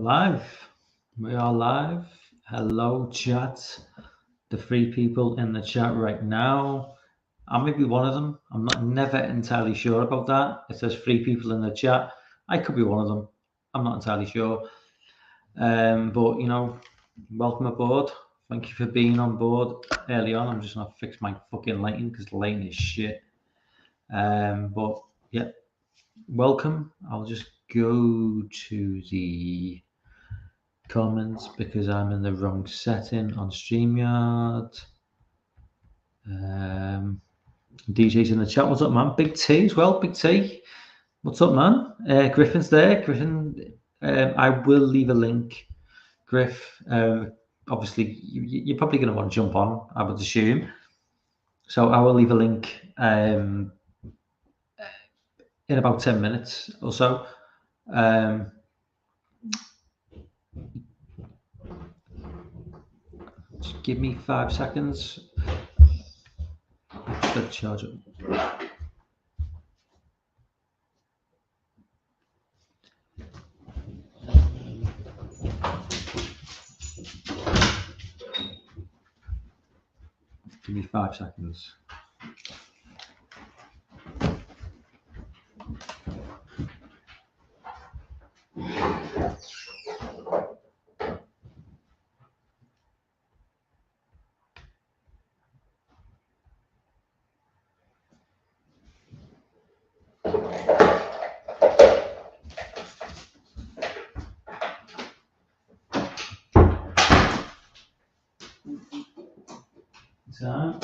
live. We are live. Hello, chat. The three people in the chat right now. I may be one of them. I'm never entirely sure about that. It says three people in the chat. I could be one of them. I'm not entirely sure. But welcome aboard. Thank you for being on board early on. I'm just gonna fix my fucking lighting because the lighting is shit. But yeah, welcome. I'll just go to the comments because I'm in the wrong setting on StreamYard. DJ's in the chat. What's up, man? Big T as well. Big T. What's up, man? Griffin's there. Griffon. I will leave a link. Griff. Obviously, you're probably going to want to jump on, I would assume. So I will leave a link in about 10 minutes or so. Just give me 5 seconds. Just got to charge it. Give me 5 seconds. So,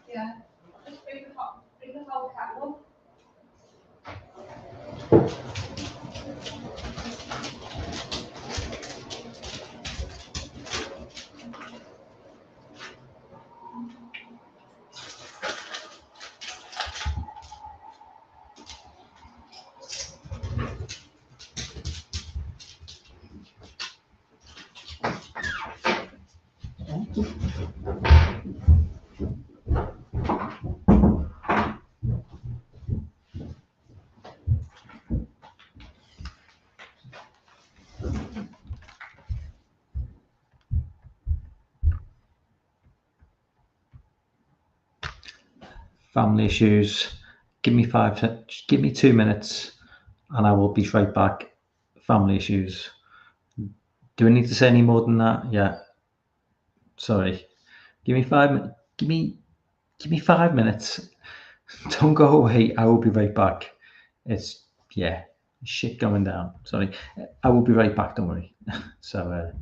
Yeah, just bring the whole kettle. family issues. Give me 2 minutes and I will be right back. Family issues. Do I need to say any more than that? Yeah. Sorry. Give me 5 minutes. Don't go away. I will be right back. It's shit going down. Sorry. I will be right back, don't worry. So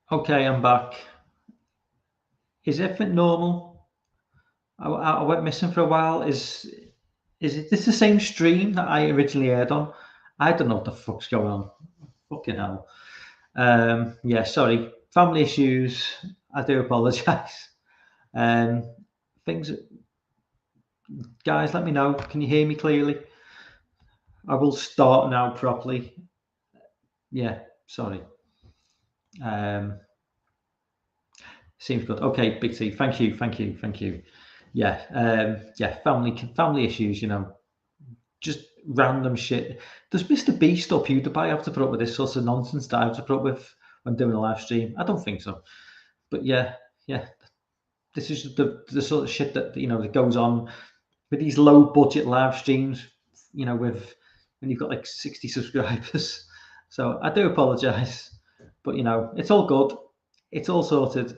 Okay, I'm back. Is everything normal? I went missing for a while. Is this the same stream that I originally aired on? I don't know what the fuck's going on. Fucking hell. Yeah, sorry. Family issues. I do apologise. Um, things, guys, let me know. Can you hear me clearly? I will start now properly. Yeah, sorry. Seems good. Okay, Big T. Thank you. Yeah. Family issues. Just random shit. Does Mr. Beast or PewDiePie have to put up with this sort of nonsense that I have to put up with when doing a live stream? I don't think so. But yeah. This is the sort of shit that goes on with these low budget live streams. With when you've got like 60 subscribers. So I do apologise, but it's all good. It's all sorted.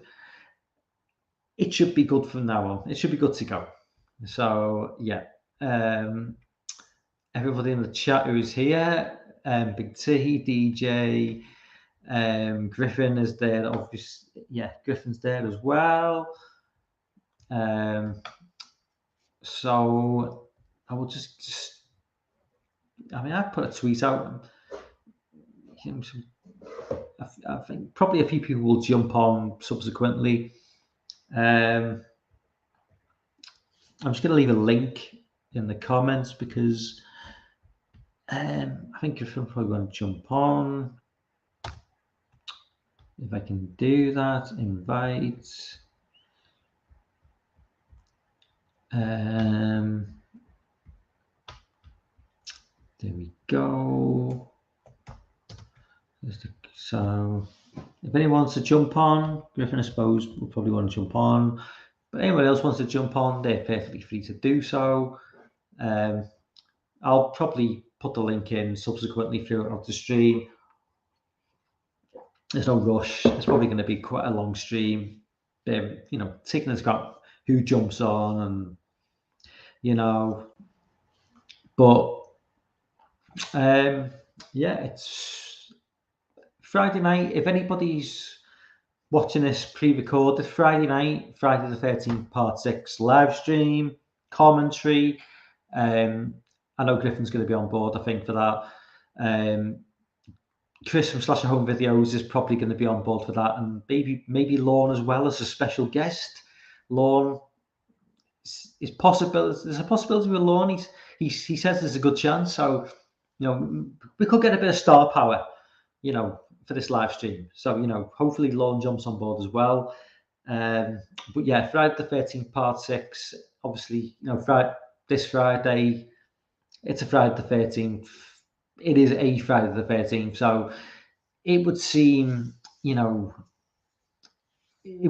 It should be good from now on. It should be good to go. So yeah. Everybody in the chat who's here, Big T, DJ, Griffon is there. Obviously, yeah, Griffon's there as well. So I will just. I mean, I put a tweet out. I think probably a few people will jump on subsequently. I'm just going to leave a link in the comments because I think Griffon probably going to jump on. If I can do that, invite. There we go. So if anyone wants to jump on, Griffon, I suppose, will probably want to jump on. But anyone else wants to jump on, they're perfectly free to do so. I'll probably put the link in subsequently throughout the stream. There's no rush. It's probably going to be quite a long stream. Taking has got who jumps on and, but it's Friday night. If anybody's watching this pre-recorded, Friday night, Friday the 13th, part 6 live stream, commentary. I know Griffin's going to be on board, I think, for that. Chris from Slasher Home Videos is probably going to be on board for that, and maybe Lorne as well as a special guest. Lorne is possible. There's a possibility with Lorne. He says there's a good chance, so we could get a bit of star power, for this live stream. So hopefully Lorne jumps on board as well. But yeah, Friday the 13th, part 6. Obviously, this Friday, it's a Friday the 13th. It is a Friday the 13th, so it would seem, it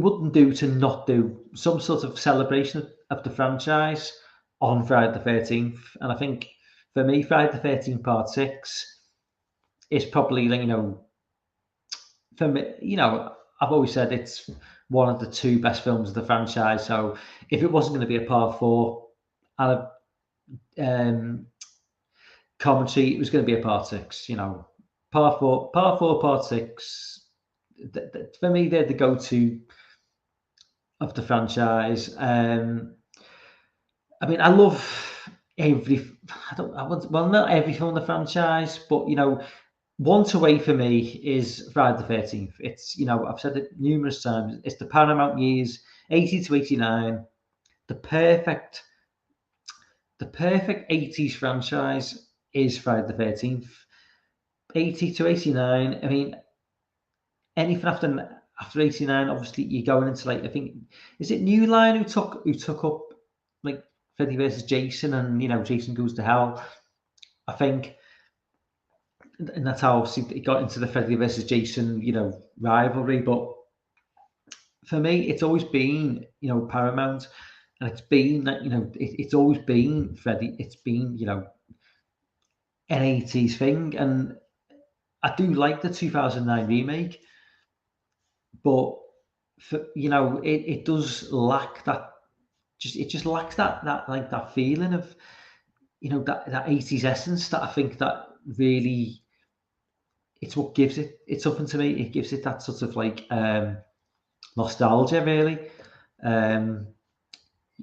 wouldn't do to not do some sort of celebration of the franchise on Friday the 13th. And I think for me, Friday the 13th, part 6 is probably, for me, I've always said it's one of the 2 best films of the franchise. So if it wasn't going to be a part 4 and a commentary, it was going to be a part 6. Part 4, part 6. For me, they're the go-to of the franchise. I mean, I love not every film in the franchise, but one away for me is Friday the 13th. It's I've said it numerous times. It's the Paramount years, 80 to 89, the perfect 80s franchise is Friday the 13th. 80 to 89. I mean, anything after 89, obviously you're going into I think, is it New Line who took up Freddy versus Jason, and Jason Goes to Hell, I think, and that's how obviously it got into the Freddy versus Jason rivalry. But for me, it's always been Paramount, and it's been it's always been Freddy. It's been an 80s thing, and I do like the 2009 remake, but it does lack that. It just lacks that feeling of that 80s essence that I think that really, it's what gives it. It's something to me. It gives it that sort of nostalgia, really,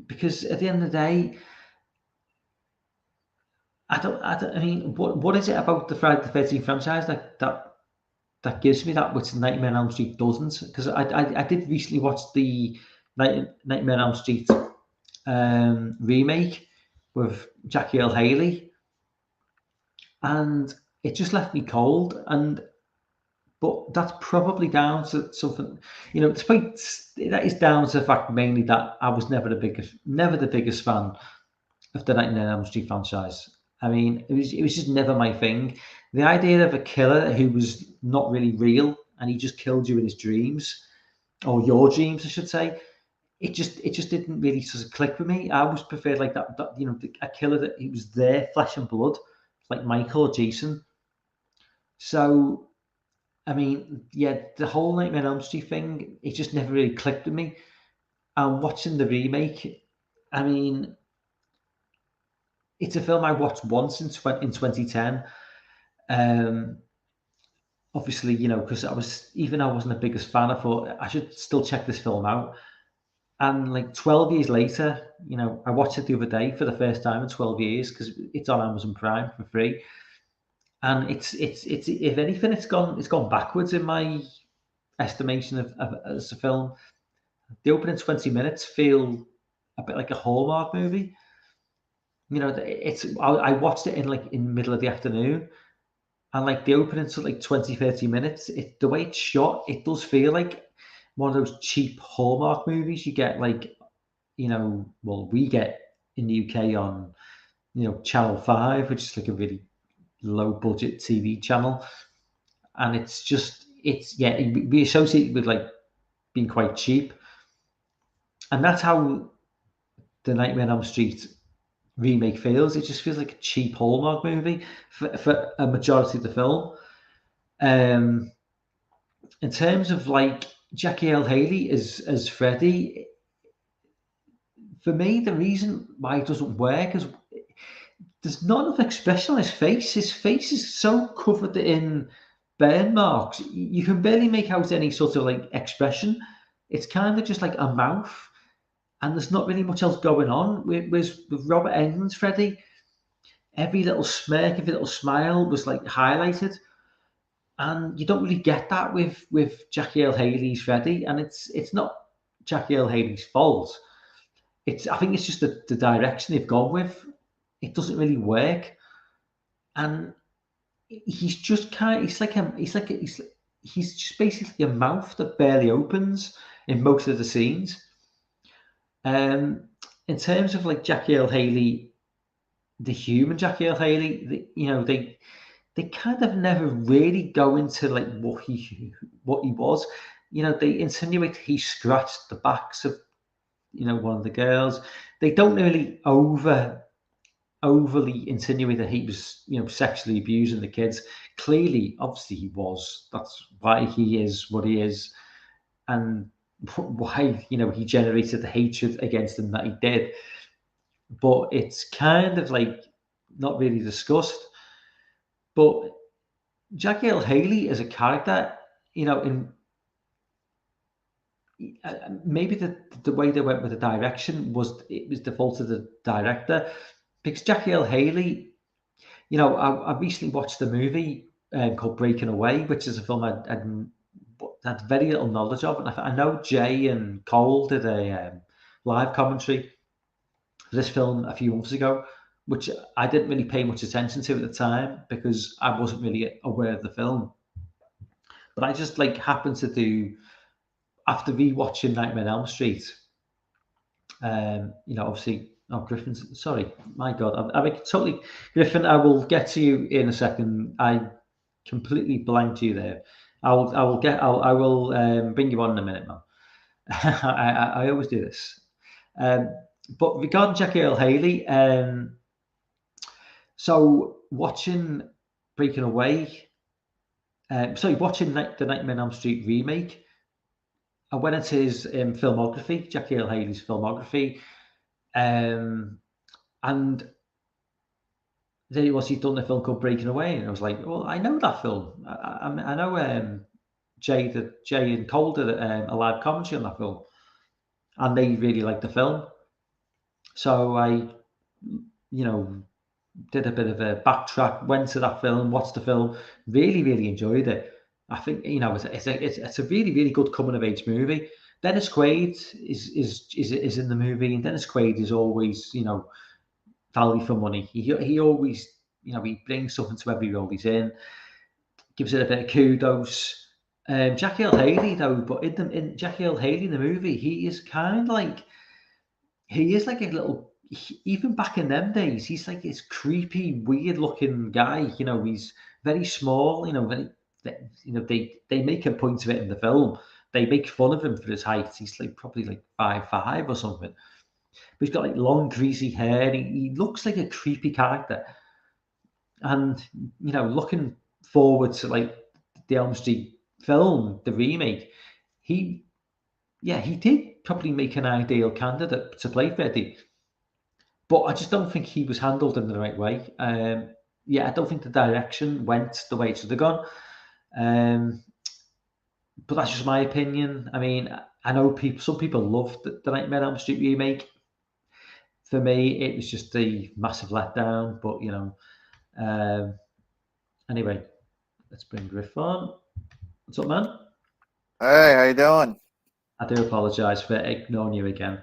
because at the end of the day, I mean, what is it about the Friday the 13th franchise that gives me that which Nightmare on Elm Street doesn't? Because I did recently watch the Nightmare on Elm Street remake with Jackie Earle Haley, and it just left me cold. But that's probably down to something, despite that is down to the fact mainly that I was never the biggest fan of the Nightmare on Elm Street franchise. I mean, it was just never my thing. The idea of a killer who was not really real and he just killed you in his dreams, or your dreams, I should say, it just didn't really sort of click with me. I always preferred that a killer that he was there, flesh and blood, like Michael or Jason. So, I mean, yeah, the whole Nightmare on Elm Street thing, it just never really clicked with me. And watching the remake, I mean, it's a film I watched once in 2010. Obviously, because I wasn't the biggest fan, I thought I should still check this film out. And 12 years later, I watched it the other day for the first time in 12 years because it's on Amazon Prime for free. And it's if anything, it's gone backwards in my estimation of as a film. The opening 20 minutes feel a bit like a Hallmark movie. You know, I watched it in the middle of the afternoon, and like the opening to like 20-30 minutes, the way it's shot, it does feel like one of those cheap Hallmark movies you get, like, you know, well, we get in the UK on, you know, Channel 5, which is like a really low budget TV channel. And we associate it with like being quite cheap. And that's how the Nightmare on Elm Street remake feels. It just feels like a cheap Hallmark movie for a majority of the film. In terms of like Jackie Earle Haley as Freddy, for me, the reason why it doesn't work is there's not enough expression on his face. His face is so covered in burn marks. You can barely make out any sort of like expression. It's kind of just like a mouth, and there's not really much else going on. With Robert Englund's Freddy, every little smirk, every little smile was like highlighted, and you don't really get that with Jackie Earle Haley's Freddy, and it's not Jackie Earle Haley's fault. I think it's just the direction they've gone with. It doesn't really work, and he's just he's just basically a mouth that barely opens in most of the scenes. In terms of like Jackie Earle Haley, the human Jackie Earle Haley, they kind of never really go into like what he was. You know, they insinuate he scratched the backs of, you know, one of the girls. They don't really overly insinuate that he was, you know, sexually abusing the kids. Clearly, obviously he was. That's why he is what he is, and why, you know, he generated the hatred against them that he did. But it's kind of like not really discussed. But Jackie Earle Haley as a character, you know, in maybe the way they went with the direction was the fault of the director, because Jackie Earle Haley, you know, I recently watched a movie called Breaking Away, which is a film I had very little knowledge of, and I know Jay and Cole did a live commentary for this film a few months ago, which I didn't really pay much attention to at the time because I wasn't really aware of the film. But I just like happened to do, after rewatching Nightmare on Elm Street, you know, obviously, Griffin's, sorry, my God, I mean, totally, Griffon, I will get to you in a second. I completely blanked you there. I will bring you on in a minute, man. I always do this. But regarding Jackie Earle Haley, so watching Breaking Away, watching the Nightmare on Elm Street remake, I went into his filmography, Jackie Earle Haley's filmography, and there he was. He'd done a film called Breaking Away, and I was like, "Well, I know that film. I know Jay and Cole did a live commentary on that film, and they really liked the film. So I, you know, did a bit of a backtrack, went to that film, watched the film, really enjoyed it. I think, you know, it's a really good coming of age movie. Dennis Quaid is in the movie, and Dennis Quaid is always, you know, value for money. He always, you know, he brings something to every role he's in, gives it a bit of kudos. Jackie Earle Haley though, but in Jackie Earle Haley in the movie, he is like a little. Even back in them days, he's like this creepy, weird-looking guy. You know, he's very small. You know, they make a point of it in the film. They make fun of him for his height. He's like probably like 5'5" or something. But he's got like long, greasy hair. And he looks like a creepy character. And you know, looking forward to like the Elm Street film, the remake, he did probably make an ideal candidate to play Freddy. But I just don't think he was handled in the right way. I don't think the direction went the way it should have gone. But that's just my opinion. I mean, I know some people loved the Nightmare on Elm Street remake. For me, it was just a massive letdown. But you know, anyway, let's bring Griffon. What's up, man? Hey, how you doing? I do apologise for ignoring you again.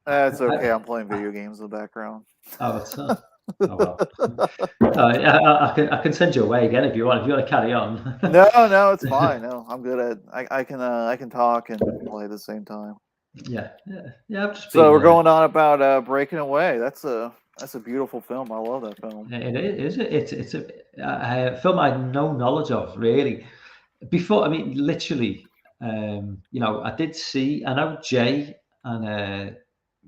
That's okay. I'm playing video games in the background. Oh, it's oh well. I can send you away again if you want. If you want to carry on. No, it's fine. No, I'm good at. I can talk and play at the same time. Yeah. I've just So been. we're going on about Breaking Away. That's a beautiful film. I love that film. It is. It's a film I had no knowledge of really. Before, I mean, literally, I did see. I know Jay and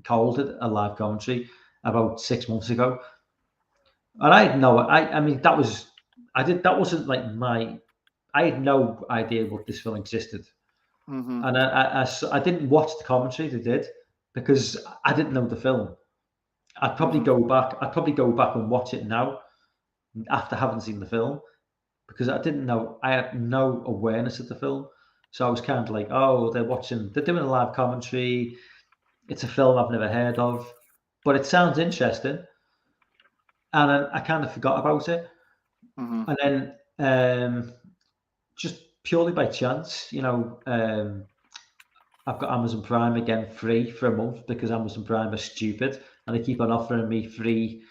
Cole did a live commentary about 6 months ago, and I had no. I mean, that was. I did. That wasn't like my. I had no idea what this film existed, Mm-hmm. and I didn't watch the commentary they did because I didn't know the film. I'd probably Mm-hmm. go back. I'd probably go back and watch it now after having seen the film because I didn't know. I had no awareness of the film, so I was kind of like, oh, they're doing a live commentary. It's a film I've never heard of, but it sounds interesting, and I kind of forgot about it. Mm-hmm. And then just purely by chance, I've got Amazon Prime again free for a month because Amazon Prime are stupid and they keep on offering me free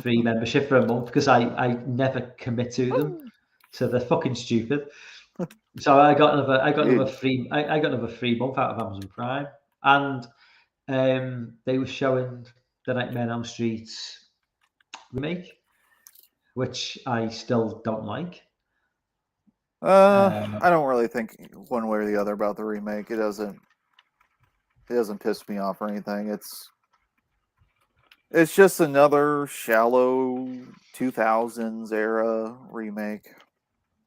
membership for a month because I never commit to them. So they're fucking stupid. So I got another free month out of Amazon Prime, and they were showing the Nightmare on Elm Street remake, which I still don't like. I don't really think one way or the other about the remake. It doesn't piss me off or anything. It's just another shallow 2000s era remake.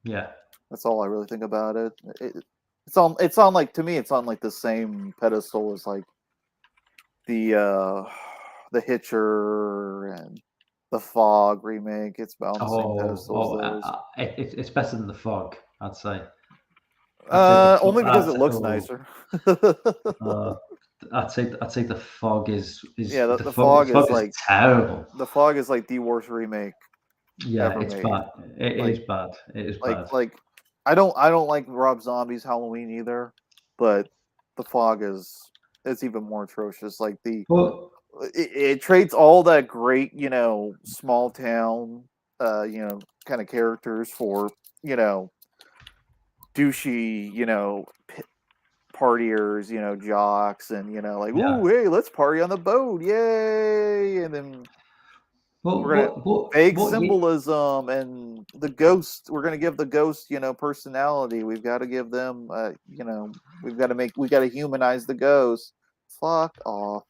Yeah, That's all I really think about it. It's on like, to me, it's on like the same pedestal as like the Hitcher and the Fog remake. It's about on the same pedestal as those. it's better than the Fog, I'd say. I'd say Only because it looks oh, nicer. uh, I'd say the Fog is Yeah, the The Fog is Fog is like terrible. the Fog is like the worst remake Yeah, ever it's made. bad. It is Like- bad. It is bad. Like I don't like Rob Zombie's Halloween either, but the Fog it's even more atrocious. Like But it trades all that great, small town, kind of characters for, douchey, partiers, jocks, and like, yeah, ooh, hey, let's party on the boat, yay! And then we're gonna fake what you symbolism and the ghost. We're gonna give the ghost, personality. We've got to give them, we got to humanize the ghost. Fuck off.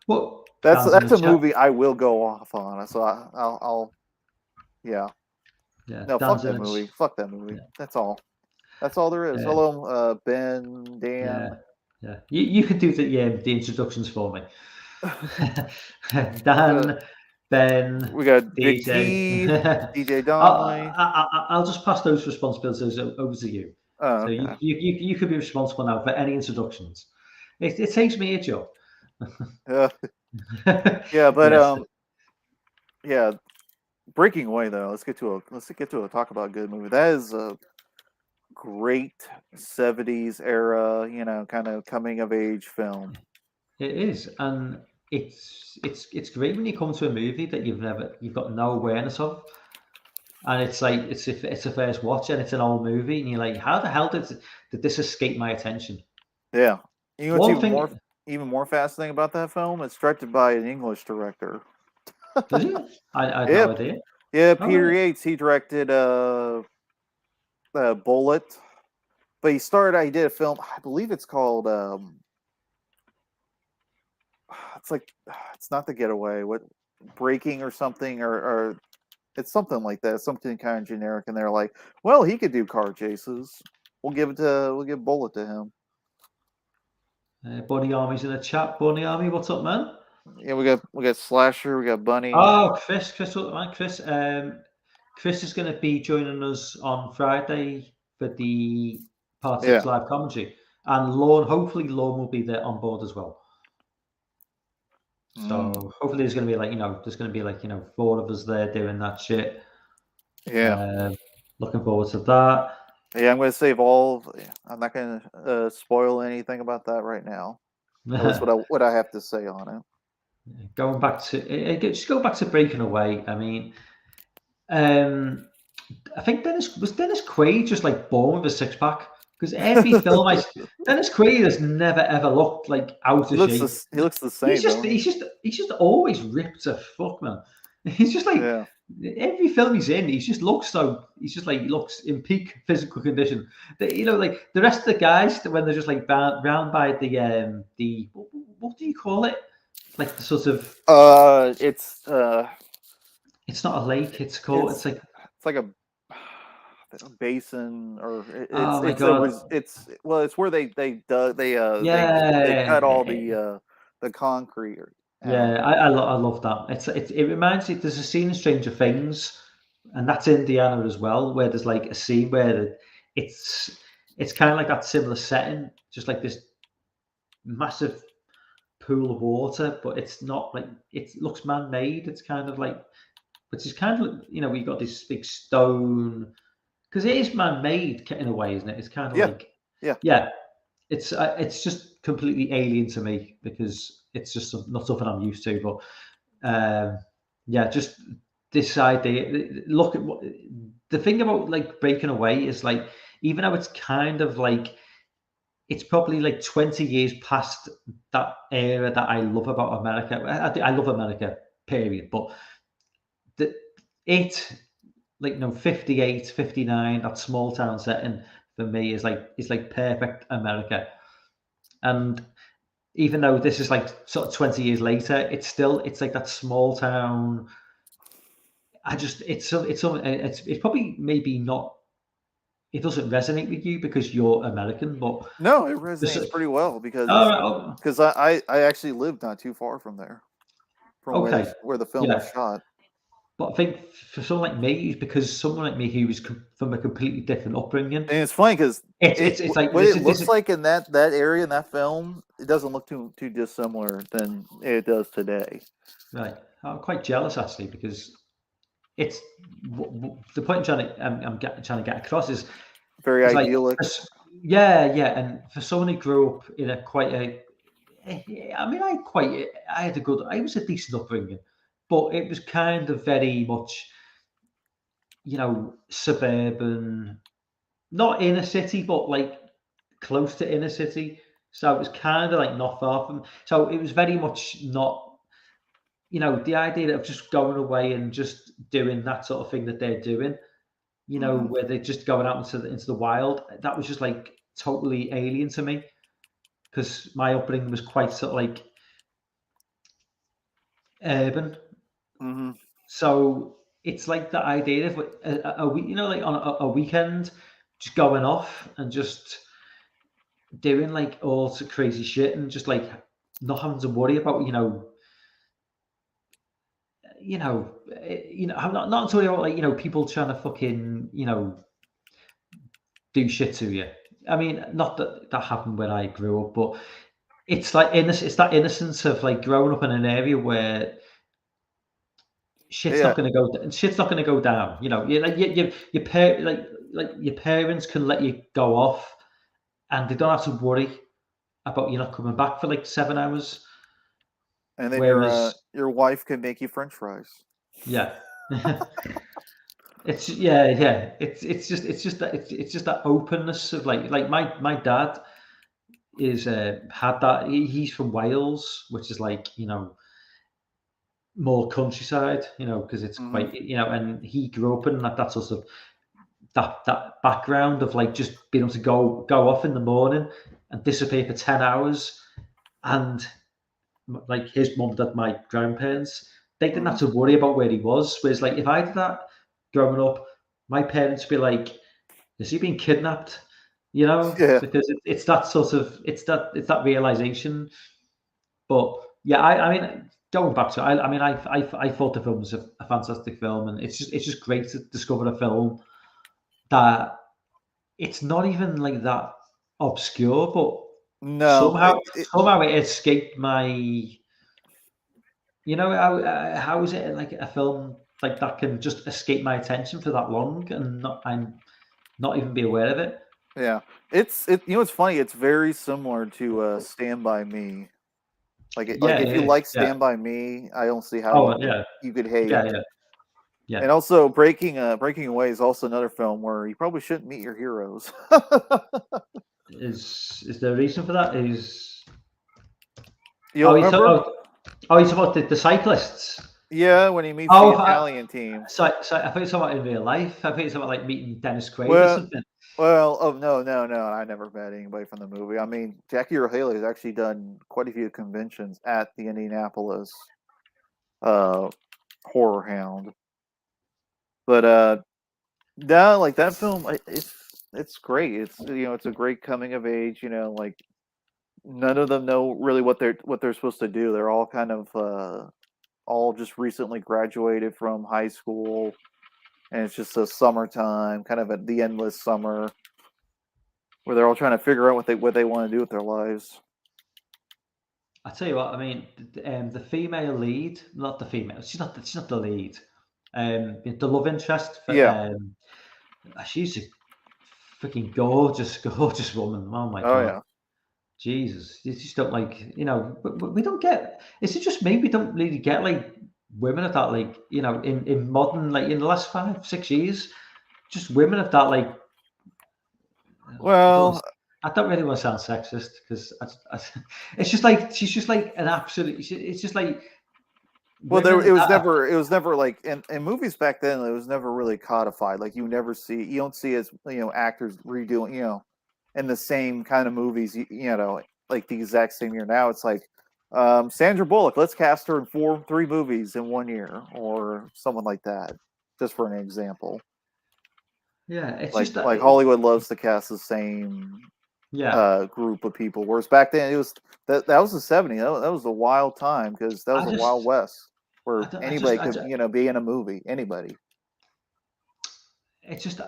what That's Dan's in the a chat? movie I will go off on. So I'll yeah. Yeah, No, Dan's fuck in that the movie. ch- Fuck that movie. yeah, That's all. That's all there is. yeah, Hello, Ben, yeah, Dan. yeah. You could do the introductions for me. Uh, Dan, Ben, we got Big DJ. T, DJ Donnelly. I'll just pass those responsibilities over to you. Oh, So okay. you could be responsible now for any introductions. It saves me a job. Yeah, but Yes. yeah. Breaking Away though. Let's get to a talk about a good movie. That is a great 70s era, kind of coming of age film. It is, and it's great when you come to a movie that you've got no awareness of, and it's like it's a first watch and it's an old movie, and you're like, how the hell did this escape my attention? Yeah. You know what's One thing, even more fascinating about that film? It's directed by an English director. does it? I had Yeah, no idea. yeah, Oh, Peter right. Yates. He directed Bullet, but he did a film. I believe it's called it's like it's not The Getaway. What Breaking or something or it's something like that. Something kind of generic, and they're like, well, he could do car chases. We'll give Bullet to him. Bunny Army's in the chat. Bunny Army, what's up, man? Yeah, we got Slasher, we got Bunny. Oh, Chris, what's up, man? Chris is going to be joining us on Friday for the Part 6 Yeah. live commentary. And Lorne, hopefully Lorne will be there on board as well. So hopefully there's going to be there's going to be 4 of us there doing that shit. Yeah. Looking forward to that. Yeah, I'm going to save all. I'm not going to spoil anything about that right now. That's what I have to say on it. Going back to just go back to Breaking Away. I mean, I think Dennis Quaid just like born with a six pack because every film Dennis Quaid has never ever looked like out of shape. He looks the same. He's just always ripped as fuck, man. He's just like every film he's in, he looks in peak physical condition. Like the rest of the guys when they're just like round by the what do you call it? Like the sort of it's not a lake. It's called it's like a basin or it's where they dug they cut all the concrete. I love that. It reminds me. There's a scene in Stranger Things, and that's Indiana as well, where there's like a scene where it's kind of like that similar setting, just like this massive pool of water, but it's not like it looks man-made. It's kind of like, which is kind of we've got this big stone because it is man-made in a way, isn't it? It's kind of It's just completely alien to me because it's just not something I'm used to. But just this idea. Look at what the thing about like Breaking Away is like, even though it's kind of like it's probably like 20 years past that era that I love about America. I love America, period. But like 58, 59, that small town setting for me is like perfect America. And even though this is like sort of 20 years later, it's like that small town. It's probably maybe not. It doesn't resonate with you because you're American, but no, it resonates pretty well because I actually lived not too far from there, where the film was shot. But I think for someone like me, because someone like me who was from a completely different upbringing, and it's funny because it's like what it looks like in that area in that film, it doesn't look too dissimilar than it does today. Right, I'm quite jealous actually because it's the point I'm trying to get across is very idyllic. And for someone who grew up in I was a decent upbringing. But it was kind of very much, suburban, not inner city, but like close to inner city. So it was kind of like not far from. So it was very much not, the idea of just going away and just doing that sort of thing that they're doing, where they're just going out into the wild. That was just like totally alien to me because my upbringing was quite sort of like urban. Mm-hmm. So it's like the idea of like on a weekend, just going off and just doing like all sorts of crazy shit and just like not having to worry about I'm not talking about like people trying to fucking do shit to you. I mean, not that happened when I grew up, but it's like it's that innocence of like growing up in an area where shit's not going to go down. Your parents can let you go off, and they don't have to worry about you not coming back for like 7 hours. And then your wife can make you French fries. Yeah. It's just that openness of like my dad is had that. He's from Wales, which is like more countryside, because it's quite, and he grew up in that sort of that background of like just being able to go off in the morning and disappear for 10 hours, and like his mum, dad, my grandparents, they didn't have to worry about where he was. Whereas like if I did that growing up, my parents would be like, "Is he being kidnapped?" Because it's that sort of it's that realization. But yeah, I mean. Going back to it, I thought the film was a fantastic film, and it's just great to discover a film that it's not even like that obscure, but no, somehow it escaped my. How is it like a film like that can just escape my attention for that long and not even be aware of it? Yeah, it's funny. It's very similar to Stand By Me, Like Yeah, if it you is. like Yeah. Stand By Me, I don't see how Oh, yeah. you could hate. Yeah, yeah. And also Breaking Away is also another film where you probably shouldn't meet your heroes. Is there a reason for that? You don't You remember? talking about the cyclists. Yeah, when he meets the Oh, Italian team. so I thought you were talking about in real life. I thought you were talking about like meeting Dennis Quaid or Well, something. oh no, I never met anybody from the movie. I mean, Jackie Earle Haley has actually done quite a few conventions at the Indianapolis Horror Hound. But no, like that film, it's great. It's it's a great coming of age. Like none of them know really what they're supposed to do. They're all kind of all just recently graduated from high school, and it's just a summertime, kind of the endless summer, where they're all trying to figure out what they want to do with their lives. I tell you what, I mean, the female lead, not the female. She's not the lead. The love interest. Yeah. She's a freaking gorgeous, gorgeous woman. Oh my Oh god. yeah. Jesus, you just don't like, we don't get, is it just me? We don't really get like women of that, like, in modern, like in the last 5, 6 years, just women of that, like, Well, I don't really want to sound sexist because it's just like, she's just like an absolute, it's just like, it was never like in movies back then. It was never really codified. Like you don't see as actors redoing in the same kind of movies. Like the exact same year. Now it's like Sandra Bullock. Let's cast her in 3 movies in 1 year, or someone like that. Just for an example. yeah, it's Like just that, like Hollywood loves to cast the same group of people. Whereas back then it was that was the '70s. That was a wild time because that was the Wild West where anybody could be in a movie. Anybody. It's just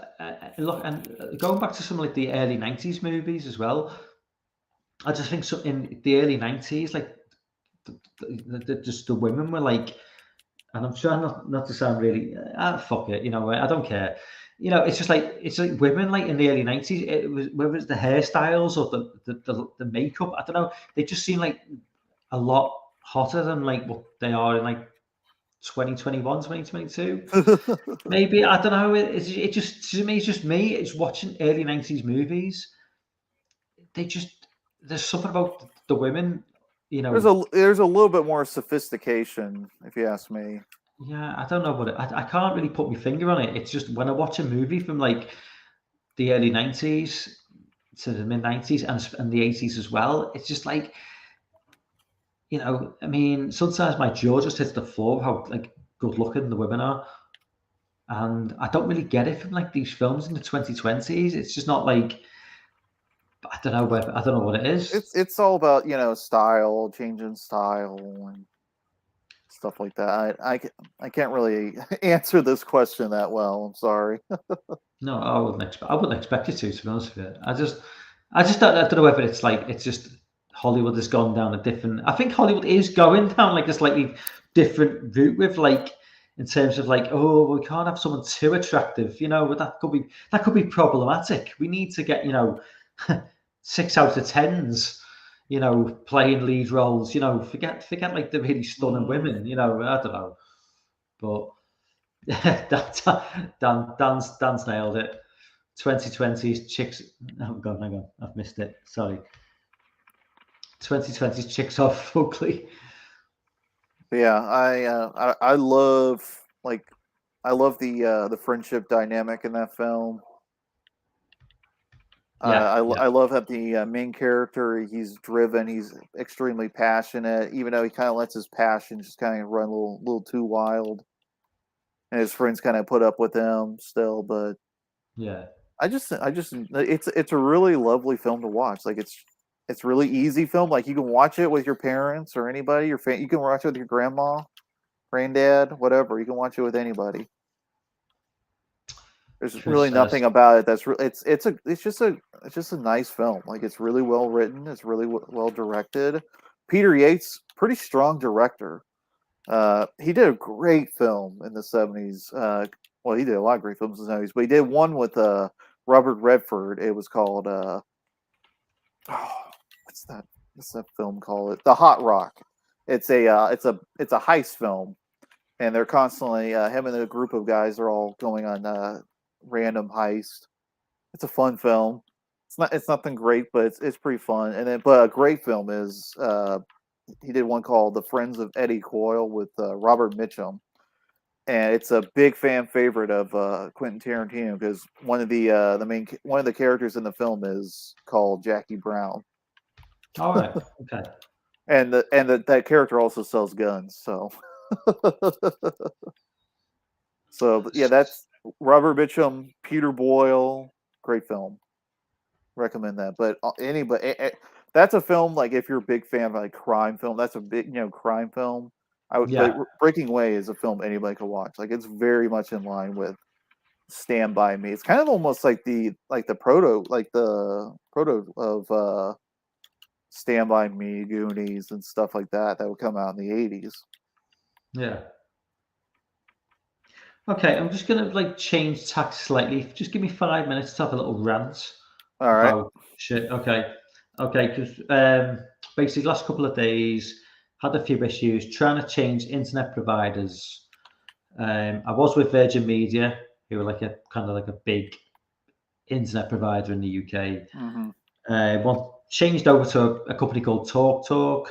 look, and going back to some like the early '90s movies as well. I just think so in the early '90s, like just the women were like, and I'm trying not to sound really fuck it, I don't care. It's just like women like in the early '90s. It was whether it's the hairstyles or the makeup. I don't know. They just seem like a lot hotter than like what they are in like 2021, 2022. Maybe I don't know. It just to me, it's just me. It's watching early '90s movies. There's something about the women. There's a little bit more sophistication, if you ask me. Yeah, I don't know what I can't really put my finger on it. It's just when I watch a movie from like the early '90s to the mid '90s and the '80s as well, it's just like, I mean, sometimes my jaw just hits the floor how like good looking the women are, and I don't really get it from like these films in the 2020s. It's just not like, I don't know what it is. It's all about style, changing style and stuff like that. I can't really answer this question that well. I'm sorry. No, I wouldn't expect you to be honest with you. I don't know whether it's like, it's just Hollywood has gone down a different. I think Hollywood is going down like a slightly different route with like, in terms of like, oh, we can't have someone too attractive, but that could be problematic. We need to get 6 out of 10s, playing lead roles. Forget like the really stunning women. I don't know, but. Dan's nailed it. 2020's chicks. Oh god, hang on, I've missed it. Sorry. 2020's chicks are ugly. Yeah, I love the friendship dynamic in that film. I love that the main character, he's driven, he's extremely passionate, even though he kind of lets his passion just kind of run a little too wild. And his friends kind of put up with him still, but yeah, it's a really lovely film to watch. Like it's really easy film. Like you can watch it with your parents or anybody. You can watch it with your grandma, granddad, whatever. You can watch it with anybody. There's really nothing about it that's it's just a nice film. Like it's really well written. It's really well directed. Peter Yates, pretty strong director. He did a great film in the '70s. Well, he did a lot of great films in the '70s, but he did one with Robert Redford. It was called what's that film called? The Hot Rock. it's a heist film, and they're constantly him and a group of guys are all going on random heist. It's a fun film. It's nothing great, but it's pretty fun. And then but a great film is he did one called The Friends of Eddie Coyle with Robert Mitchum, and it's a big fan favorite of Quentin Tarantino because one of the characters in the film is called Jackie Brown. All right. Okay. And that character also sells guns, so so yeah, that's Robert Mitchum, Peter Boyle, great film. Recommend that. But that's a film like if you're a big fan of like crime film, that's a big crime film. Yeah. But Breaking Away is a film anybody could watch. Like it's very much in line with Stand By Me. It's kind of almost like the proto of Stand By Me, Goonies, and stuff like that would come out in the 80s. Yeah. Okay, I'm just gonna like change tack slightly. Just give me 5 minutes to have a little rant. All right. about shit. Okay. Because basically, last couple of days had a few issues trying to change internet providers. I was with Virgin Media, who were like a kind of like a big internet provider in the UK. Mm-hmm. Changed over to a company called TalkTalk.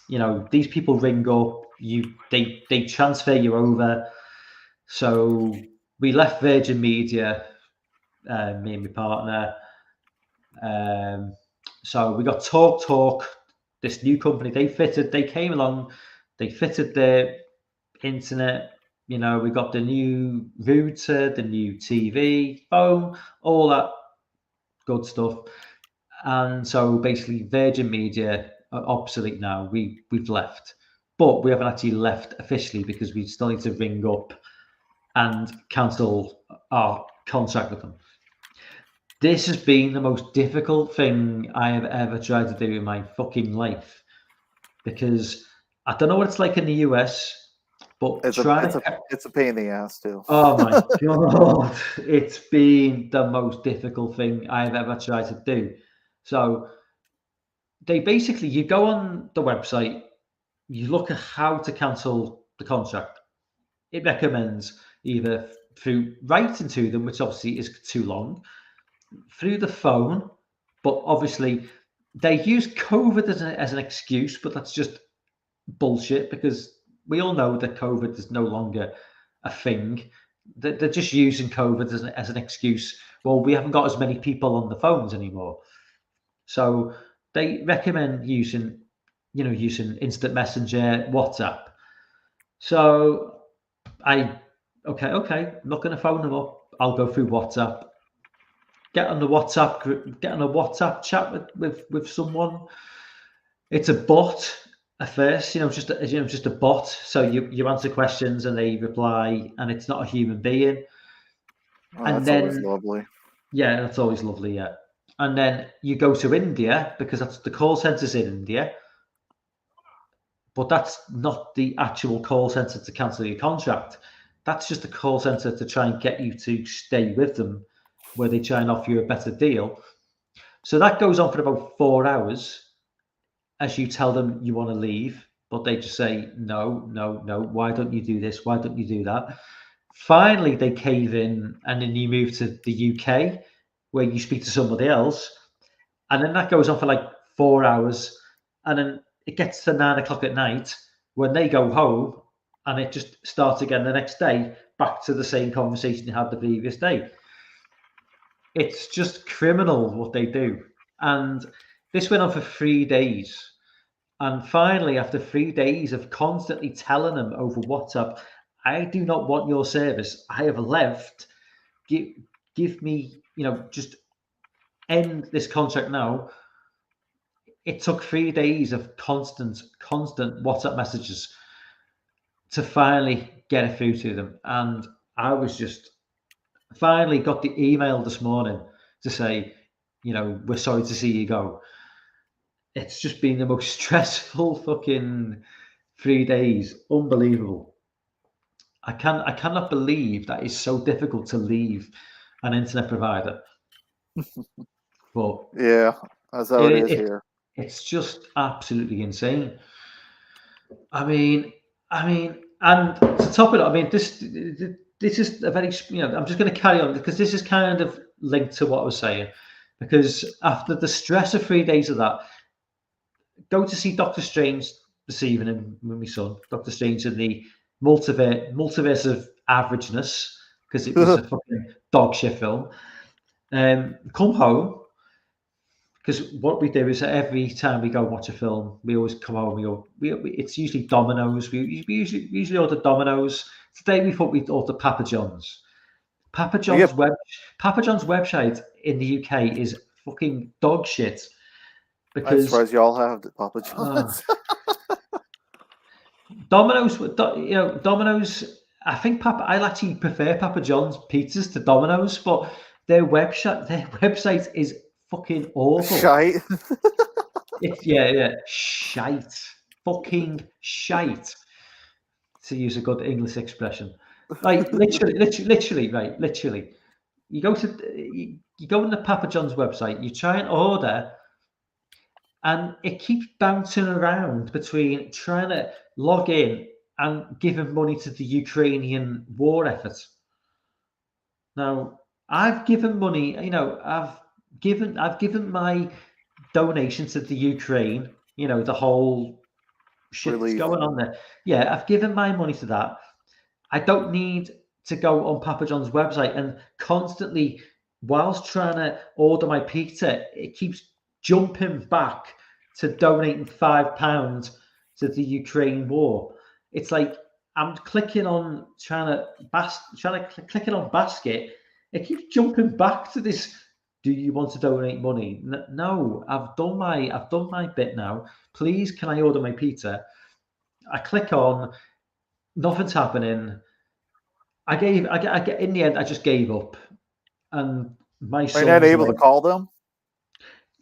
You know, these people ring up, they transfer you over. So we left Virgin Media, me and my partner. So we got TalkTalk, this new company. They came along, they fitted their internet. You know, we got the new router, the new TV, phone, all that good stuff. And so basically, Virgin Media are obsolete now. We've left, but we haven't actually left officially because we still need to ring up and cancel our contract with them. This has been the most difficult thing I have ever tried to do in my fucking life because I don't know what it's like in the US, but it's a pain in the ass too. Oh my god, it's been the most difficult thing I've ever tried to do. So they basically, you go on the website, you look at how to cancel the contract. It recommends either through writing to them, which obviously is too long, through the phone, but obviously they use COVID as an excuse, but that's just bullshit because we all know that COVID is no longer a thing. They're just using COVID as an excuse. Well, we haven't got as many people on the phones anymore. So they recommend using instant messenger, WhatsApp. So I'm not going to phone them up. I'll go through WhatsApp. Get on the WhatsApp chat with someone. It's a bot at first, just a bot. So you answer questions and they reply, and it's not a human being. Oh, and that's then always lovely. Yeah, that's always lovely. Yeah, and then you go to India because that's the call center's in India, but that's not the actual call center to cancel your contract. That's just a call center to try and get you to stay with them, where they try and offer you a better deal. So that goes on for about 4 hours as you tell them you want to leave, but they just say, no, no, no, why don't you do this? Why don't you do that? Finally, they cave in, and then you move to the UK where you speak to somebody else. And then that goes on for like 4 hours. And then it gets to 9 o'clock at night when they go home, and it just starts again the next day, back to the same conversation you had the previous day. It's just criminal what they do. And this went on for 3 days. And finally, after 3 days of constantly telling them over WhatsApp, I do not want your service. I have left. Give me, just end this contract now. It took 3 days of constant WhatsApp messages to finally get it through to them. And I was just finally got the email this morning to say, we're sorry to see you go. It's just been the most stressful fucking 3 days. Unbelievable. I cannot believe that it's so difficult to leave an internet provider. But yeah, that's how it is here. It's just absolutely insane. And to top it up, this is a very, I'm just going to carry on because this is kind of linked to what I was saying. Because after the stress of 3 days of that, go to see Doctor Strange this evening with my son. Doctor Strange in the multiverse of averageness, because it was a fucking dog shit film. Come home, because what we do is every time we go watch a film, we always come home. It's usually Domino's. We usually order Domino's. Today we thought we'd order Papa John's. Papa John's website in the UK is fucking dog shit. I'm Because surprised y'all have the Papa John's. Domino's. I think I'll actually prefer Papa John's pizzas to Domino's, but their website is fucking awful. Shite. Shite. Fucking shite. To use a good English expression. Like literally, right? Literally. You go on the Papa John's website, you try and order, and it keeps bouncing around between trying to log in and giving money to the Ukrainian war effort. Now, I've given money, I've given my donation to the Ukraine, the whole shit that's going on there. Yeah, I've given my money to that. I don't need to go on Papa John's website and constantly, whilst trying to order my pizza, it keeps jumping back to donating £5 to the Ukraine war. It's like I'm clicking on clicking on basket. It keeps jumping back to this. Do you want to donate money? No, I've done my bit now. Please, can I order my pizza? I click on. Nothing's happening. I in the end, I just gave up, and my son. Are you not able to call them?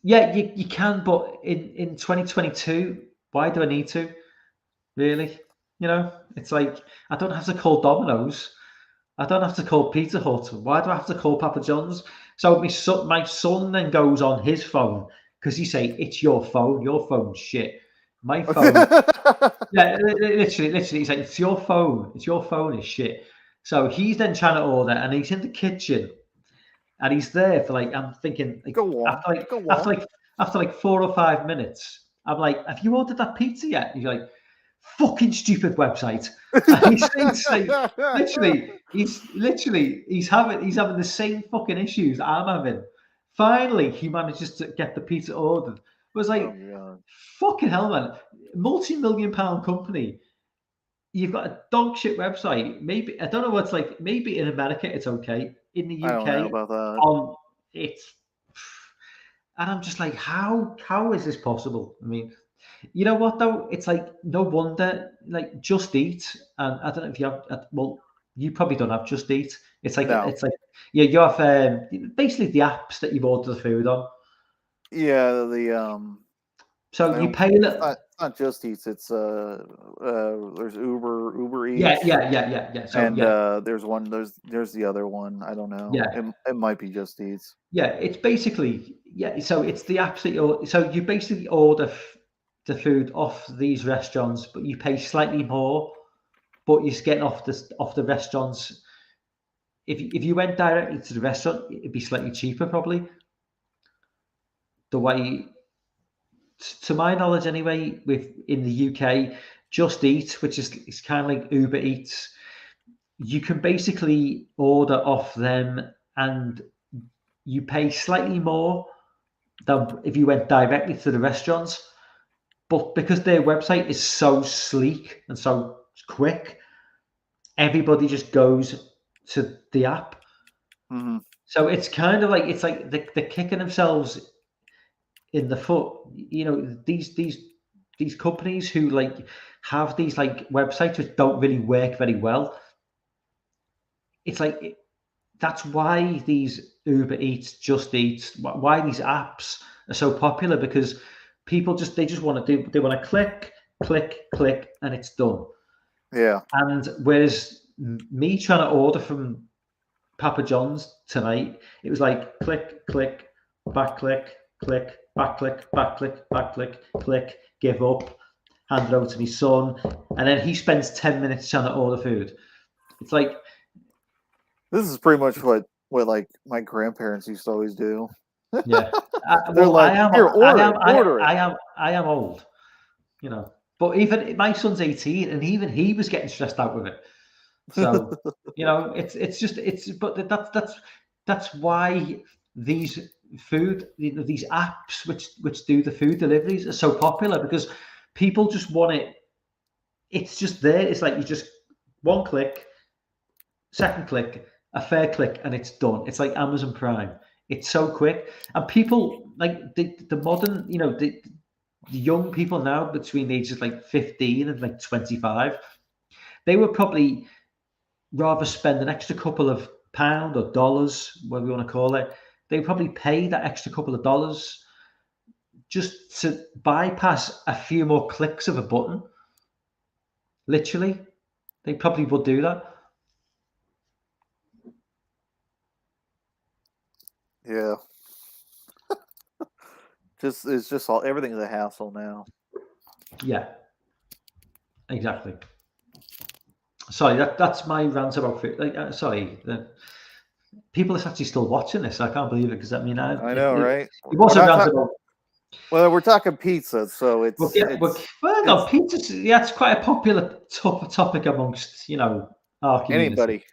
Yeah, you can, but in 2022, why do I need to? Really? It's like I don't have to call Domino's. I don't have to call Pizza Hut. Why do I have to call Papa John's? So my son then goes on his phone because he say it's your phone. Your phone's shit. My phone. Yeah, literally, he's like, it's your phone. It's your phone is shit. So he's then trying to order, and he's in the kitchen, and he's there for like, I'm thinking, like, Go on. after like 4 or 5 minutes, I'm like, have you ordered that pizza yet? He's like, fucking stupid website. And he's like, he's having the same fucking issues I'm having. Finally, he manages to get the pizza ordered. It was like, fucking hell, man. Multi-million-pound company. You've got a dog shit website. Maybe I don't know what's like. Maybe in America it's okay. In the UK, I don't know about that. It's, and I'm just like, how is this possible? I mean, you know what though? It's like no wonder. Like Just Eat, and I don't know if you have. Well, you probably don't have Just Eat. It's like yeah, you have basically the apps that you've ordered the food on. Yeah, So you pay it's not Just Eats. It's there's Uber Eats. Yeah. So, and there's one. There's the other one. I don't know. Yeah, it might be Just Eats. Yeah, it's basically So it's the apps that so you basically order the food off these restaurants, but you pay slightly more, but you're getting off the restaurants. If you went directly to the restaurant, it'd be slightly cheaper probably. The way, to my knowledge anyway, in the UK, Just Eat, which is kind of like Uber Eats, you can basically order off them and you pay slightly more than if you went directly to the restaurants. But because their website is so sleek and so quick, everybody just goes to the app. Mm-hmm. So it's kind of like they're kicking themselves in the foot. These companies who like have these like websites which don't really work very well. It's like that's why these Uber Eats, Just Eat, why these apps are so popular, because people they want to click, and it's done. Yeah. And whereas me trying to order from Papa John's tonight, it was like click, back click, back click, give up. hand it over to my son, and then he spends 10 minutes trying to order food. It's like, This is pretty much what like my grandparents used to always do. yeah. They're Well, like, here, order it. I am old, you know. But even my son's 18, and even he was getting stressed out with it. So, you know, but that's why these these apps which do the food deliveries are so popular, because people just want it. It's just there. It's like you just one click, second click, a third click, and it's done. It's like Amazon Prime. It's so quick, and people like the modern, you know, the young people now between the ages of like 15 and like 25, they would probably rather spend an extra couple of pound or dollars, whatever you want to call it. They probably pay that extra couple of dollars just to bypass a few more clicks of a button. Literally, they probably would do that. Yeah. It's just all, everything's a hassle now. Yeah, exactly. Sorry, that's my rant about food. Like, sorry, people are actually still watching this. I can't believe it, because I mean, I know, right? It was a rant about. Well, we're talking pizza, so it's. Well, no, pizza. Yeah, it's quite a popular topic amongst, you know, our community. Anybody.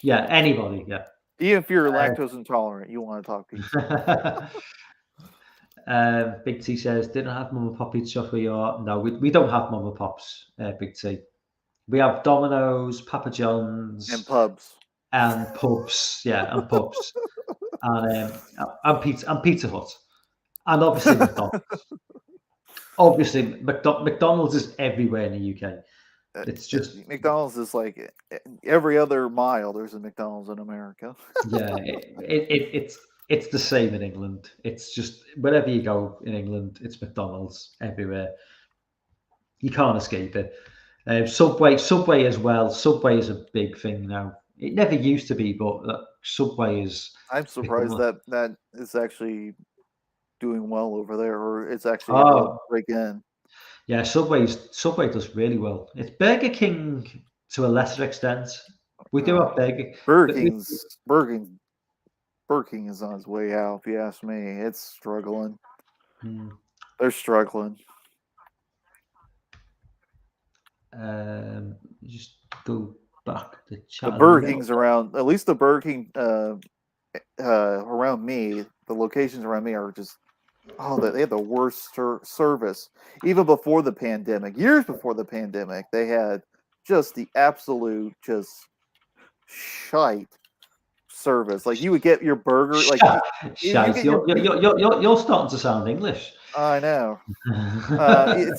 Yeah, anybody. Yeah. Even if you're lactose intolerant, you want to talk pizza. Big T says, didn't have mum and pop pizza shop where you are. No, we don't have mum and pops, Big T. We have Domino's, Papa John's, and pubs. And pubs, yeah, and pubs. And Pizza Hut. And obviously McDonald's. Obviously, McDonald's is everywhere in the UK. It's just McDonald's is like every other mile. There's a McDonald's in America. Yeah, it's the same in England. It's just wherever you go in England, it's McDonald's everywhere. You can't escape it. Subway as well. Subway is a big thing now. It never used to be, but Subway is. I'm surprised that is actually doing well over there, or it's actually break in. Yeah, Subway does really well. It's Burger King to a lesser extent. We do have Burger King is on its way out. If you ask me, it's struggling. They're struggling. Just go back to chat. The Burger King's around. At least the Burger King around me, the locations around me are just. Oh, they had the worst service. Even before the pandemic, years before the pandemic, they had just the absolute shite service. Like you would get your burger, like shite. You're starting to sound English. I know.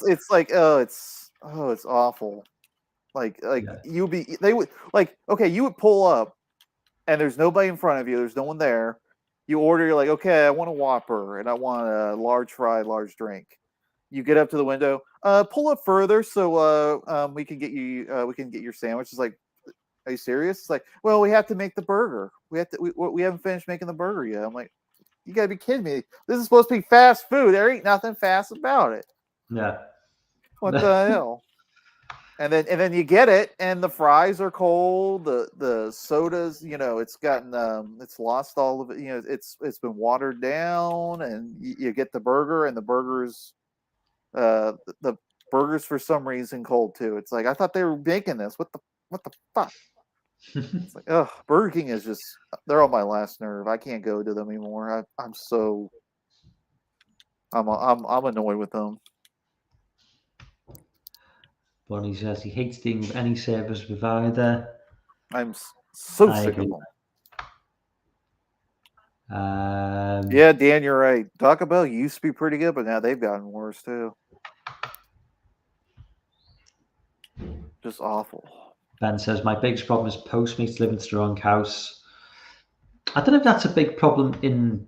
It's like it's awful. Like you would pull up, and there's nobody in front of you. There's no one there. You order, you're like, okay, I want a Whopper and I want a large fry, large drink. You get up to the window, pull up further so we can get your sandwich. It's like, are you serious? It's like, well, we have to make the burger. We haven't finished making the burger yet. I'm like, you gotta be kidding me. This is supposed to be fast food. There ain't nothing fast about it. Yeah. What the hell? And then you get it, and the fries are cold. The sodas, it's gotten it's lost all of it. It's been watered down, and you get the burger, and the burgers for some reason cold too. It's like I thought they were making this. What the fuck? It's like, ugh, Burger King is just, they're on my last nerve. I can't go to them anymore. I'm annoyed with them. Bonnie says he hates dealing with any service provider. I'm so sick of them. Yeah, Dan, you're right. Taco Bell used to be pretty good, but now they've gotten worse too. Just awful. Ben says my biggest problem is Postmates living to the wrong house. I don't know if that's a big problem in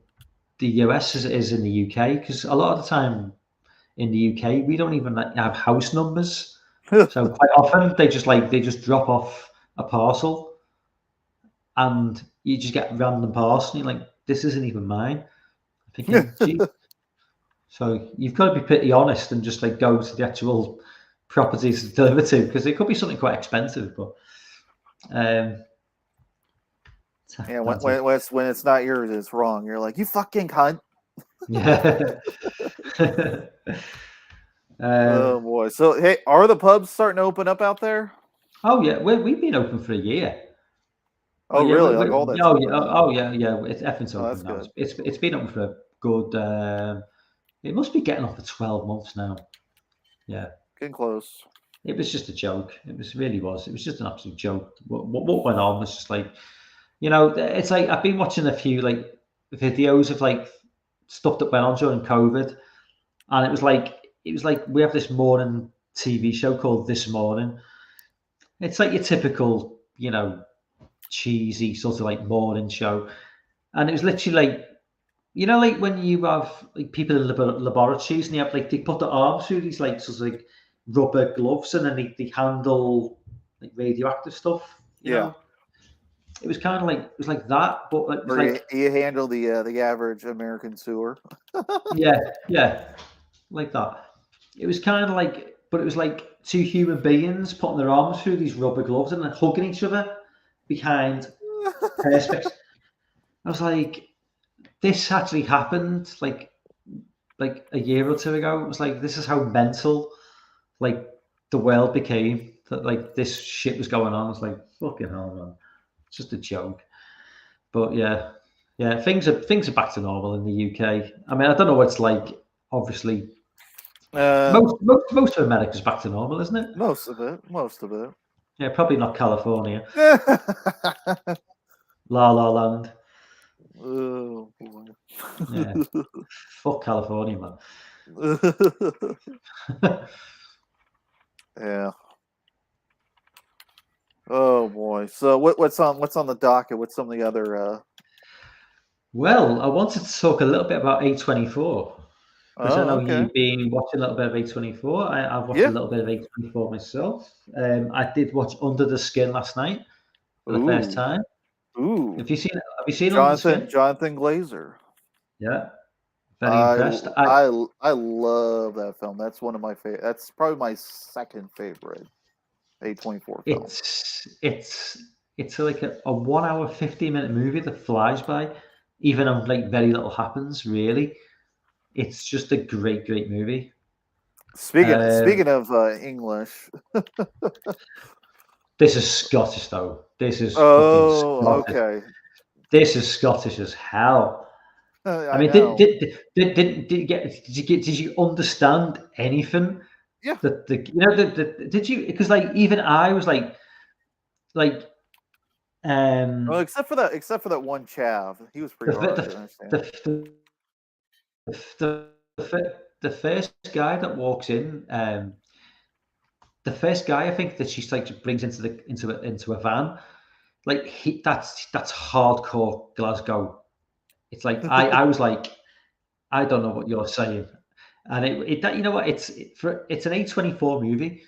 the US as it is in the UK, because a lot of the time in the UK we don't even have house numbers. So quite often they just drop off a parcel, and you just get a random parcel. And you're like, this isn't even mine. I'm thinking, gee. So you've got to be pretty honest and just go to the actual properties to deliver to, because it could be something quite expensive, but Yeah, when it's not yours, it's wrong. You're like, you fucking cunt. yeah. Oh boy. So hey, are the pubs starting to open up out there? Oh yeah, we've been open for a year. Oh yeah, really? Like all that's open now? oh yeah, yeah. It's Effing's Oh, open that's now. good. It's been open for a good. It must be getting on for 12 months now. Yeah, Getting close. it was just a joke. It was just an absolute joke. What went on was just like, it's like I've been watching a few like videos of like stuff that went on during COVID, and it was like we have this morning TV show called This Morning. It's like your typical, cheesy sort of like morning show, and it was literally like, like when you have like people in laboratories and you have like they put their arms through these like sort of like rubber gloves, and then they handle like radioactive stuff. Yeah. It was kind of like that, but it was Or like you handle the average American sewer. yeah, like that. It was kind of like, but it was like two human beings putting their arms through these rubber gloves and then hugging each other behind perspex. I was like, this actually happened like a year or two ago. It was like, this is how mental like the world became, that like this shit was going on. It's like, fucking hell, man. It's just a joke. But yeah, things are back to normal in the UK. I mean, I don't know what it's like. Obviously, most of America's back to normal, isn't it? Most of it. Yeah, probably not California. La La Land. Oh boy. Yeah. Fuck California, man. Yeah. Oh boy. So what's on the docket? What's some of the other Well, I wanted to talk a little bit about A24, because I know okay. you've been watching a little bit of A24. I've watched a little bit of A24 myself. I did watch Under the Skin last night for the first time. Ooh. Have you seen Under the Skin? Jonathan Glazer? Yeah. Very impressed. I love that film. That's one of my favorite. That's probably my second favorite A24 film. It's like a 1 hour 15-minute movie that flies by, even though like very little happens really. It's just a great movie. Speaking of English, this is Scottish though. This is okay. This is Scottish as hell. I mean, did you understand anything? Yeah. Did you? Because like even I was like. Well, except for that one chav, he was pretty hard to understand. The first guy that walks in, the first guy I think that she like brings into a van, like that's hardcore Glasgow. It's like I was like, I don't know what you're saying, and you know what, it's an A24 movie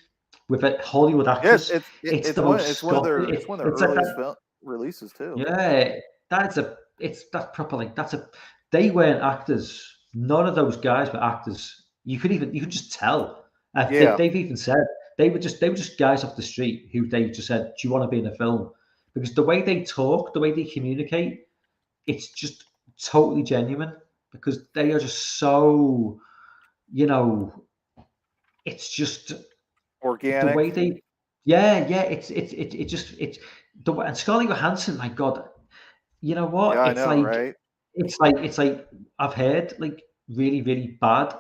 with a Hollywood actress. Yes, it's one of their earliest releases too. Yeah, that's proper like they weren't actors. None of those guys were actors. You could just tell. They've even said they were just guys off the street who they just said, "Do you want to be in a film?" Because the way they talk, the way they communicate, it's just totally genuine. Because they are just so, it's just organic. The way they, it's the way, and Scarlett Johansson, my God, you know what? Yeah, it's I know, like, right? It's like I've heard like really, really bad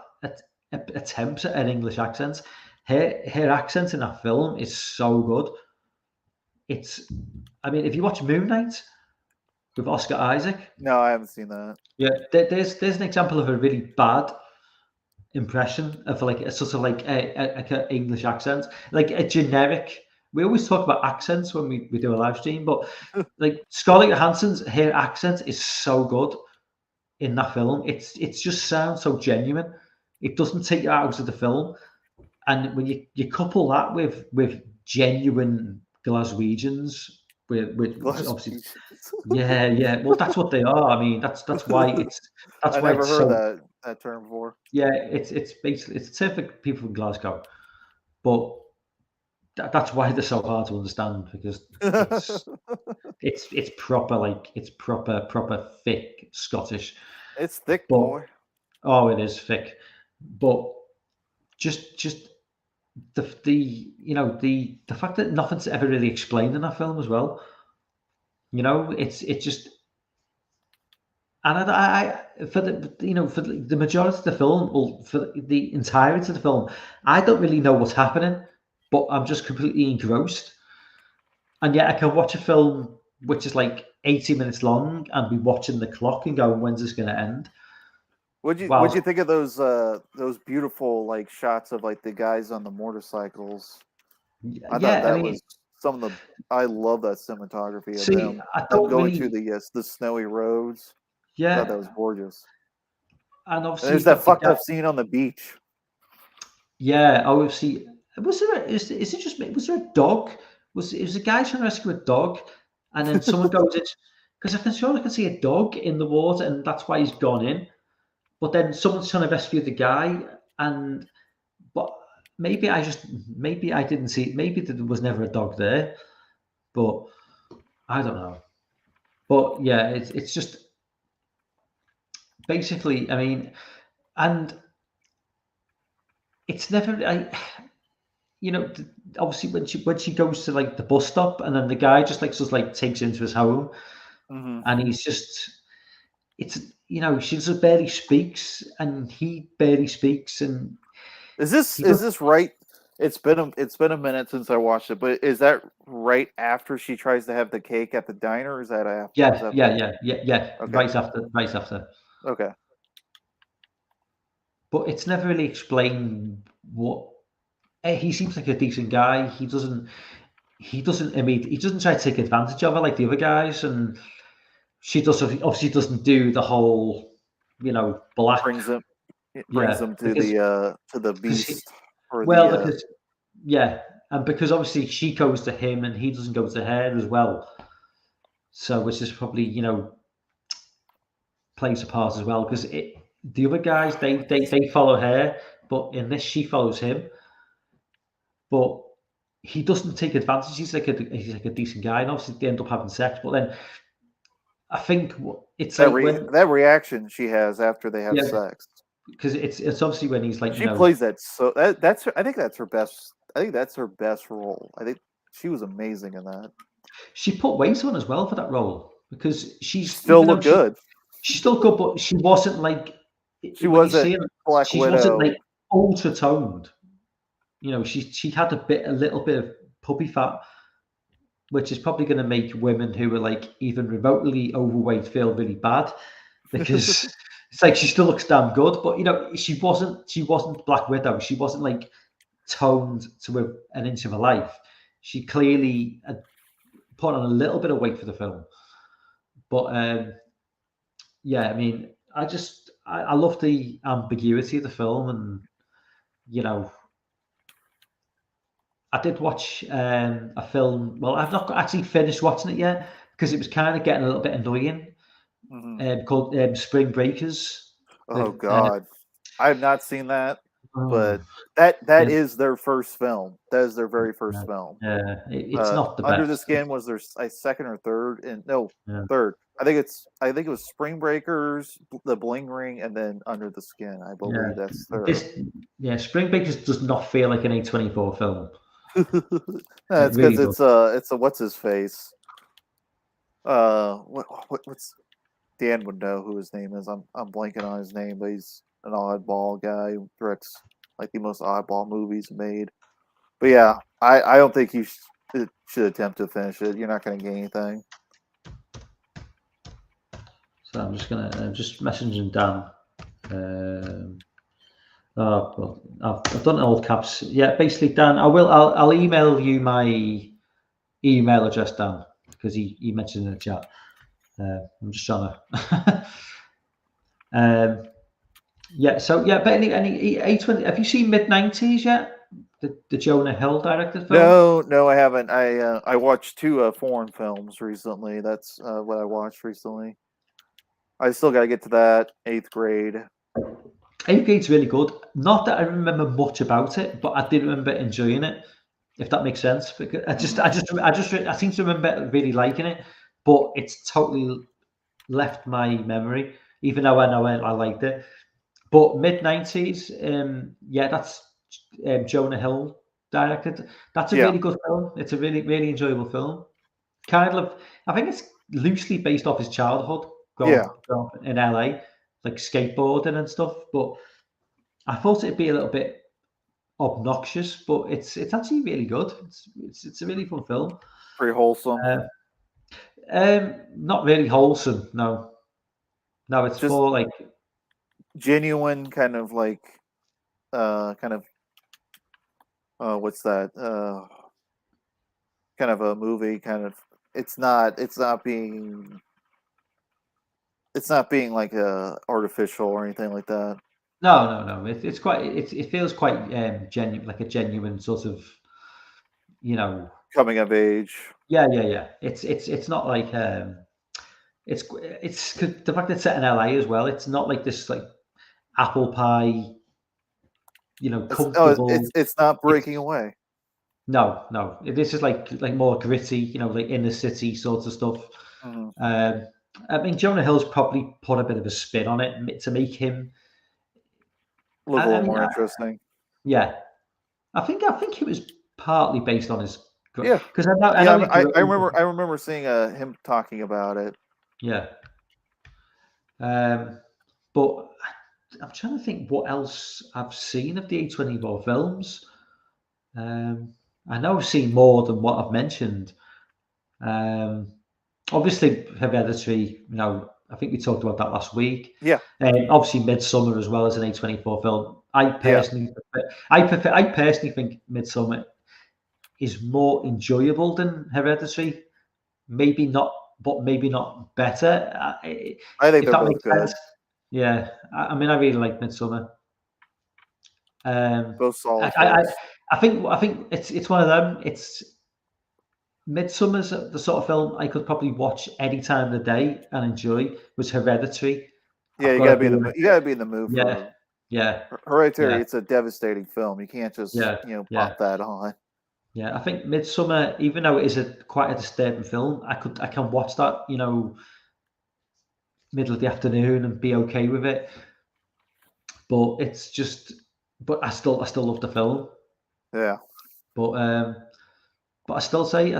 attempts at an English accent. Her accent in that film is so good. I mean, if you watch Moon Knight with Oscar Isaac, no, I haven't seen that. Yeah, there's an example of a really bad impression of like a sort of like a English accent, like a generic. We always talk about accents when we do a live stream, but like Scarlett Johansson's her accent is so good in that film. It's just sounds so genuine. It doesn't take you out of the film, and when you couple that with genuine Glaswegians, with obviously, yeah. Well, that's what they are. I mean, that's why it's that's I why never it's heard so. that term before. Yeah, it's basically it's a term for people from Glasgow. but that's why they're so hard to understand, because it's proper, like it's proper thick Scottish. It's thick, But boy. oh, it is thick. But just the you know the fact that nothing's ever really explained in that film as well. You know, it's just, and I for the for the majority of the film, or for the entirety of the film, I don't really know what's happening, but I'm just completely engrossed. And yet I can watch a film which is like 80 minutes long and be watching the clock and going, when's this going to end? What'd you think of those beautiful like shots of like the guys on the motorcycles? I thought Yeah, I that mean, was some of the. I love that cinematography of see, I them don't going through really, the snowy roads. I thought that yeah, was gorgeous. and And obviously there's you've that got the fucked guy, up scene on the beach. yeah, obviously, is it just, was there a dog? It was a guy trying to rescue a dog, and then someone goes in, because I can see a dog in the water, and that's why he's gone in. But then someone's trying to rescue the guy, and but maybe I didn't see it. Maybe there was never a dog there, but I don't know. But yeah, it's just basically, I mean, and it's never, you know, obviously when she goes to like the bus stop, and then the guy just like takes her into his home, Mm-hmm. and he's just, it's, she just barely speaks, and he barely speaks, and he Is does. this right? It's been a minute since I watched it, but is that right after she tries to have the cake at the diner? Or is that after? Is Yeah, that yeah. okay? Right after, right after. Okay. But it's never really explained what. He seems like a decent guy. I mean, he doesn't try to take advantage of her like the other guys, and she does obviously doesn't do the whole, black. Brings them It brings Yeah, them to the because beast or well, the because yeah, and because obviously she goes to him and he doesn't go to her as well. So which is probably, plays a part as well, because the other guys, they follow her, but in this she follows him, but he doesn't take advantage. He's like a decent guy, and obviously they end up having sex. But then I think it's like when, that reaction she has after they have yeah, sex. because it's obviously when he's like, She plays that so that's her, I think that's her best. I think that's her best role. I think she was amazing in that. she put weight on as well for that role, because She she's, still even though looked good. she's still good, but she wasn't like, She when you wasn't see her, Black she wasn't Widow. like ultra toned. She had a little bit of puppy fat, which is probably going to make women who are like even remotely overweight feel really bad, because it's like she still looks damn good, but she wasn't Black Widow. She wasn't like toned to an inch of her life. She clearly had put on a little bit of weight for the film, but yeah, I mean, I love the ambiguity of the film, and you know, I did watch a film. Well, I've not actually finished watching it yet, because it was kind of getting a little bit annoying. Hmm. Called Spring Breakers. Oh With God, I have not seen that, oh, but that yeah, is their first film. That is their very first film. yeah, it's not the Under the best. Skin was their second or third, and no, Yeah. third. I think it was Spring Breakers, The Bling Ring, and then Under the Skin. I Yeah, believe that's third. this Spring Breakers does not feel like an A24 film. It It's because really does. it's a what's his face. What's Dan would know who his name is. I'm blanking on his name, but he's an oddball guy who directs like the most oddball movies made. But yeah, I don't think you should attempt to finish it. You're not going to get anything. So I'm just messaging Dan. Oh well, I've done all caps. Yeah, basically, Dan. I'll email you my email address, Dan, because he mentioned in the chat. I'm just trying to. Yeah. So yeah, but any A20. Have you seen Mid-90s yet? The Jonah Hill directed film. No, I haven't. I watched two foreign films recently. That's what I watched recently. I still got to get to that 8th grade. Aviator's really good. Not that I remember much about it, but I did remember enjoying it. If that makes sense, because I seem to remember really liking it, but it's totally left my memory. Even though I know I liked it, but mid-90s, yeah, that's Jonah Hill directed. That's a Yeah. really good film. It's a really enjoyable film. Kind of, I think it's loosely based off his childhood, growing Yeah. up in LA, like skateboarding and stuff. But I thought it'd be a little bit obnoxious, but it's actually really good. It's a really fun film. Pretty wholesome. Not really wholesome. No, no, it's Just more like genuine, kind of like, what's that? Kind of a movie. Kind of. It's not being like artificial or anything like that. no. It's quite. It feels quite genuine, like a genuine sort of, you know. Coming of age. Yeah. It's not like it's 'cause the fact that it's set in LA as well. It's not like this like apple pie, comfortable. It's not It's breaking away. no. This is like more gritty, like inner city sorts of stuff. Mhm. I mean, Jonah Hill's probably put a bit of a spin on it to make him. Look a I little mean, more interesting. yeah, I think it was partly based on his. Yeah. Because I Yeah, know he grew up. I remember seeing him talking about it. Yeah. But I'm trying to think what else I've seen of the A24 films. I know I've seen more than what I've mentioned. Obviously, Hereditary, I think we talked about that last week. Yeah. Obviously, Midsummer as well as an A24 film. I personally think Midsummer is more enjoyable than Hereditary. Maybe not, but maybe not better. I think If they're that both makes good. sense. Yeah, I mean, I really like Midsummer. Both solid I films. think it's one of them. It's Midsummer's the sort of film I could probably watch any time of the day and enjoy. Was Hereditary. Yeah, I've you got gotta to be be in the in mood. You gotta be in the mood yeah, for yeah, Hereditary. yeah, It's a devastating film. You can't just yeah, yeah, pop that on. yeah. I think Midsummer, even though it is quite a disturbing film, I can watch that, middle of the afternoon and be okay with it. But it's just, but I still love the film. Yeah. But I still say,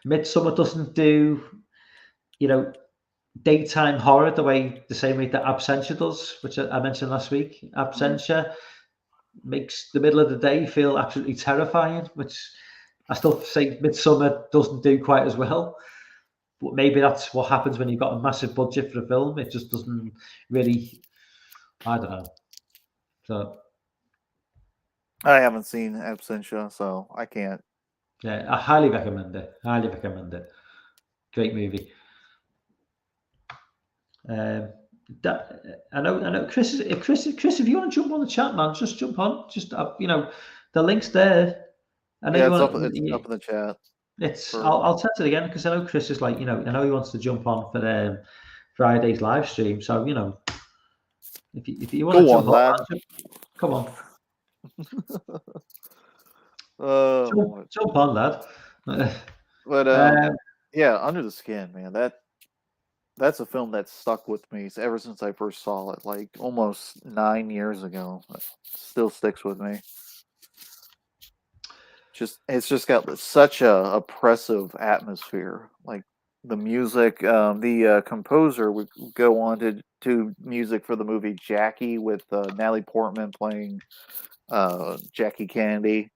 Midsummer doesn't do, daytime horror the same way that Absentia does, which I mentioned last week. Absentia makes the middle of the day feel absolutely terrifying, which I still say Midsummer doesn't do quite as well. But maybe that's what happens when you've got a massive budget for a film. It just doesn't really, I don't know. So I haven't seen Absentia, so I can't. yeah, I highly recommend it. Highly recommend it. Great movie. I know, Chris. Chris, if you want to jump on the chat, man, just jump on. Just the link's there. I know Yeah, you it's want. up in the chat. I'll test it again because I know Chris is like, I know he wants to jump on for Friday's live stream. So if you want to jump on, lad. man, come on. Uh, Jump on, lad. but yeah, Under the Skin, man. That's a film that stuck with me ever since I first saw it, like almost 9 years ago. It still sticks with me. It's just got such a oppressive atmosphere. Like the music, the composer would go on to do music for the movie Jackie with Natalie Portman playing Jackie Kennedy.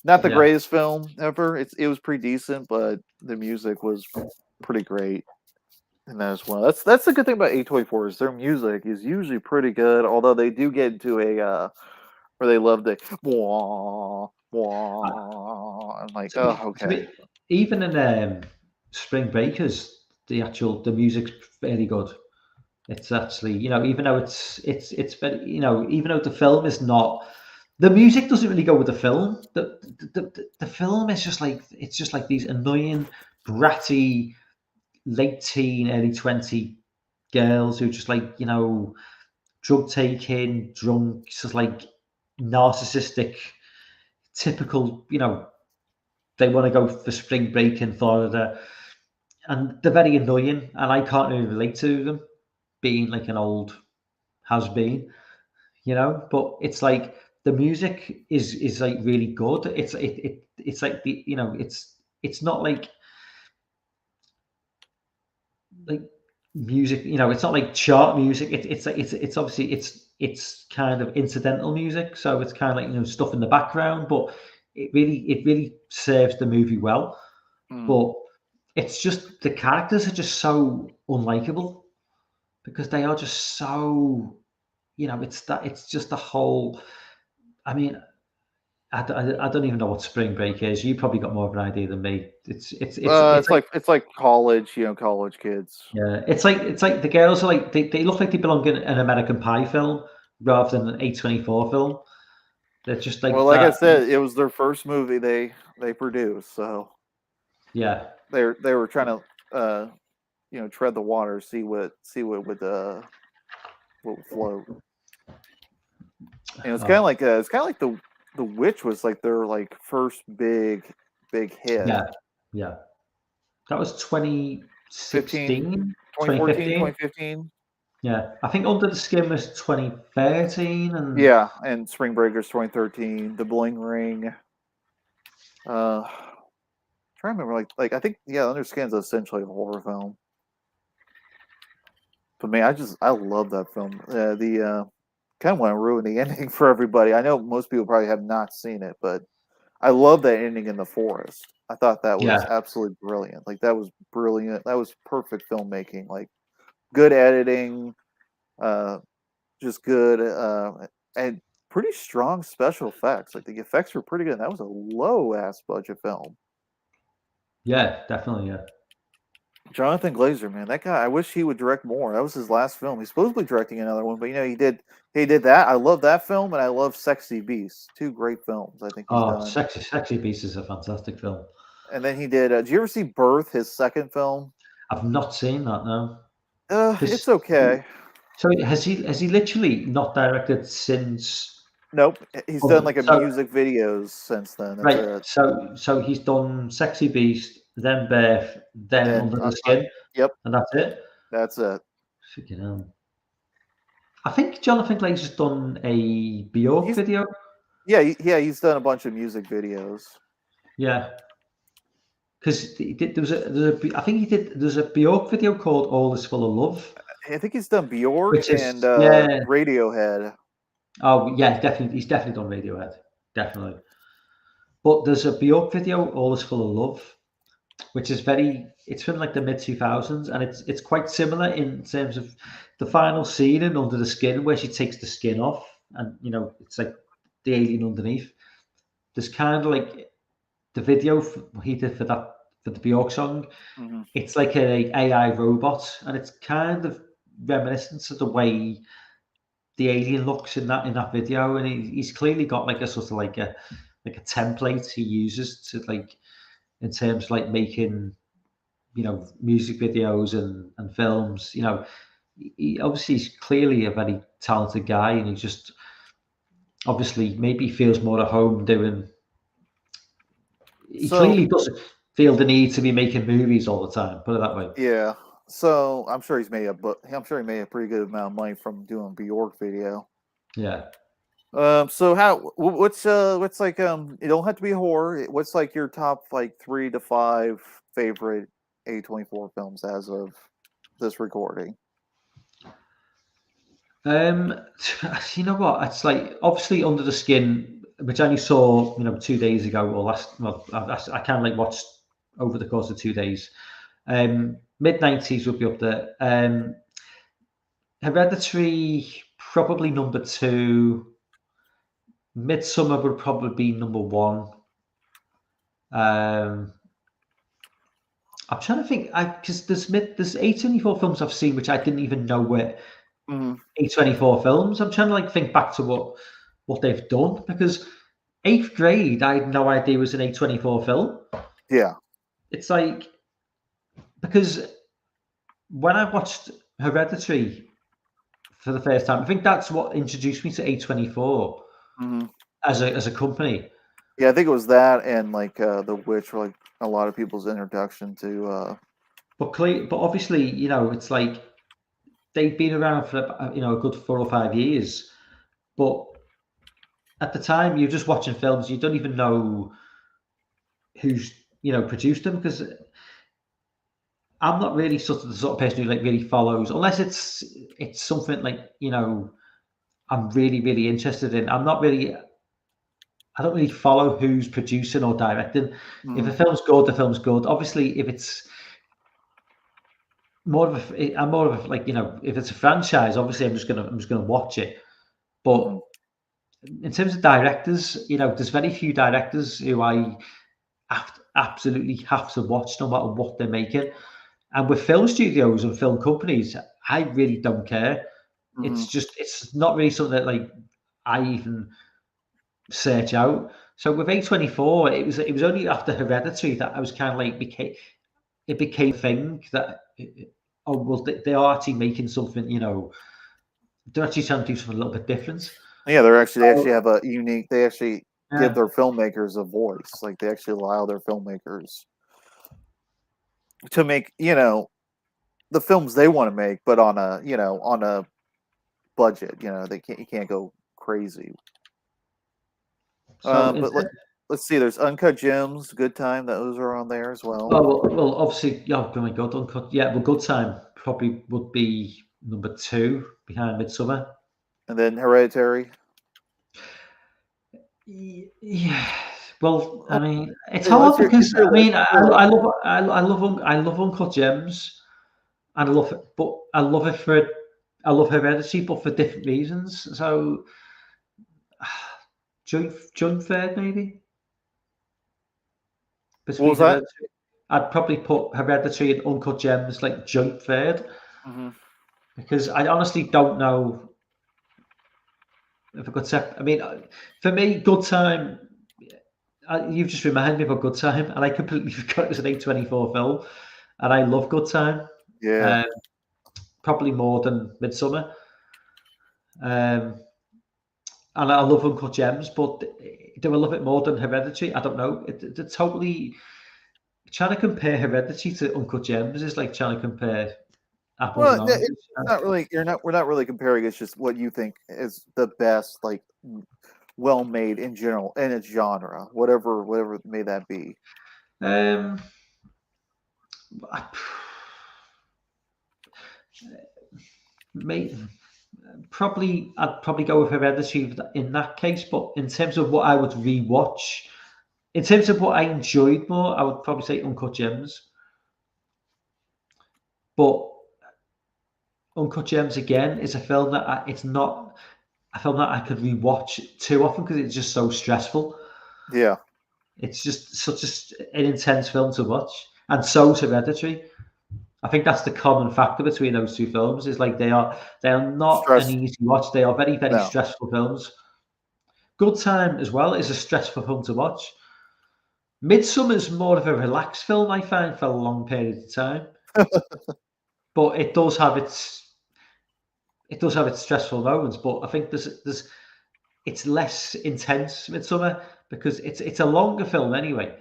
Not the Yeah. greatest film ever. It was pretty decent, but the music was pretty great in that as well. That's the good thing about A24 is their music is usually pretty good, although they do get into a where they love the wah wah. I'm like, okay. Even in Spring Breakers, the music's very good. It's actually, even though it's very, even though the film is not, the music doesn't really go with the film. The film is just like, it's just like these annoying, bratty, late teen, early 20 girls who just like, drug taking, drunk, just like narcissistic, typical, they want to go for spring break in Florida, and they're very annoying, and I can't really relate to them being like an old has-been, but it's like the music is like really good. It's like it's not like music, it's not like chart music. It's like it's obviously it's kind of incidental music, so it's kind of like stuff in the background, but it really serves the movie well. But it's just the characters are just so unlikable because they are just so it's just the whole. I mean, I don't even know what spring break is. You probably got more of an idea than me. It's like college, college kids. Yeah, it's like the girls are like they look like they belong in an American Pie film rather than an A24 film. They're just like I said, it was their first movie they produced, so yeah, they were trying to tread the water, see what would float. And it's kind of like the Witch was like their like first big hit. Yeah. That was 2016, 2015. Yeah, I think Under the Skin was 2013, and and Spring Breakers 2013, The Bling Ring. Trying to remember, like I think Under the Skin's essentially a horror film. But man, I love that film. The kind of want to ruin the ending for everybody. I know most people probably have not seen it, but I love that ending in the forest. I thought that was absolutely brilliant. Like that was brilliant. That was perfect filmmaking. Like good editing, just good, and pretty strong special effects. Like the effects were pretty good. That was a low ass budget film. Yeah, definitely. Yeah. Jonathan Glazer, man, that guy. I wish he would direct more. That was his last film. He's supposedly directing another one, but he did that. I love that film, and I love Sexy Beast. Two great films. I think he's done. Sexy Beast is a fantastic film. And then he did. Did you ever see Birth? His second film. I've not seen that. No. It's okay. So has he literally not directed since? Nope. He's done like music videos since then. That's right. So he's done Sexy Beast, then Birth, then Under the Skin. Yep. And that's it. That's it. Freaking hell. I think Jonathan Glazer's done a Bjork video. Yeah, he's done a bunch of music videos. Yeah. Because there's a Bjork video called All Is Full of Love. I think he's done Bjork and Radiohead. Oh yeah, definitely. He's definitely done Radiohead. Definitely. But there's a Bjork video, All Is Full of Love, which is it's from like the mid 2000s, and it's quite similar in terms of the final scene in Under the Skin where she takes the skin off, and it's like the alien underneath. There's kind of like the video he did for the Bjork song. Mm-hmm. It's like an AI robot, and it's kind of reminiscent of the way the alien looks in that video, and he's clearly got like a sort of like a template he uses to like in terms of like making music videos and films. He obviously is clearly a very talented guy, and he just obviously maybe feels more at home doing. He clearly doesn't feel the need to be making movies all the time. Put it that way. Yeah. So I'm sure he made a pretty good amount of money from doing Bjork video. Yeah. So what's like it don't have to be horror. What's like your top like 3 to 5 favorite A24 films as of this recording? You know what? It's like obviously Under the Skin, which I only saw 2 days ago or last. Well, I kind of like watched over the course of 2 days. Mid-90s would be up there. Hereditary probably number 2. Midsummer would probably be number 1. I'm trying to think because there's A24 films I've seen which I didn't even know were A24 films. I'm trying to like think back to what they've done, because 8th Grade I had no idea was an A24 film. Yeah, it's like, because when I watched Hereditary for the first time. I think that's what introduced me to A24 hmm as a company. Yeah, I think it was that and like The Witch were like a lot of people's introduction to. But obviously, it's like they've been around for a good 4 or 5 years. But at the time, you're just watching films. You don't even know who's produced them, because I'm not really the sort of person who like really follows, unless it's something like I'm really really interested in. I don't really follow who's producing or directing. If a film's good, the film's good. Obviously, if it's I'm more of a, like if it's a franchise, obviously I'm just gonna watch it. But in terms of directors, there's very few directors who I absolutely have to watch no matter what they're making. And with film studios and film companies, I really don't care. It's not really something that like I even search out. So with A24, it was only after Hereditary that I was kind of like became a thing that oh well they are actually making something, they're actually trying to do something a little bit different. Yeah, they actually So, have a unique. They actually give yeah. their filmmakers a voice. Like they actually allow their filmmakers to make the films they want to make, but on a budget. You can't go crazy. So But let's see. There's Uncut Gems, Good Time. Those are on there as well. well, obviously, oh my God, Uncut. Yeah, well, Good Time probably would be number 2 behind Midsummer. And then Hereditary. Yeah. Well, I mean, it's Hey, hard it's because your I mean, list. It's your list. I love Uncut Gems, and I love it, but I love Hereditary, but for different reasons. So, joint third maybe What between was that? Hereditary. I'd probably put Hereditary and Uncut Gems like joint third, because I honestly don't know if I could say. I mean, for me, Good Time. You've just reminded me of a Good Time, and I completely forgot it was an A24 film, and I love Good Time, Yeah. um, probably more than Midsummer, and I love Uncut Gems, but do I love it more than Hereditary? I don't know. It's totally trying to compare Hereditary to Uncut Gems is like trying to compare apples Well, and oranges. it's not really. We're not really comparing. It's just what you think is the best, like, well made in general in its genre, whatever may that be. Um, I, may, I'd probably go with Hereditary in that case, but in terms of what I would rewatch, in terms of what I enjoyed more, I would probably say Uncut Gems. But Uncut Gems again is a film that it's not a film that I could rewatch too often because it's just so stressful. Yeah. It's just such an intense film to watch, and so is Hereditary. I think that's the common factor between those two films. Is like they are not an Stress. easy watch. They are very very No. stressful films. Good Time as well is a stressful film to watch. Midsummer's more of a relaxed film, I find, for a long period of time, but it does have its stressful moments. But I think it's less intense Midsummer because it's a longer film anyway,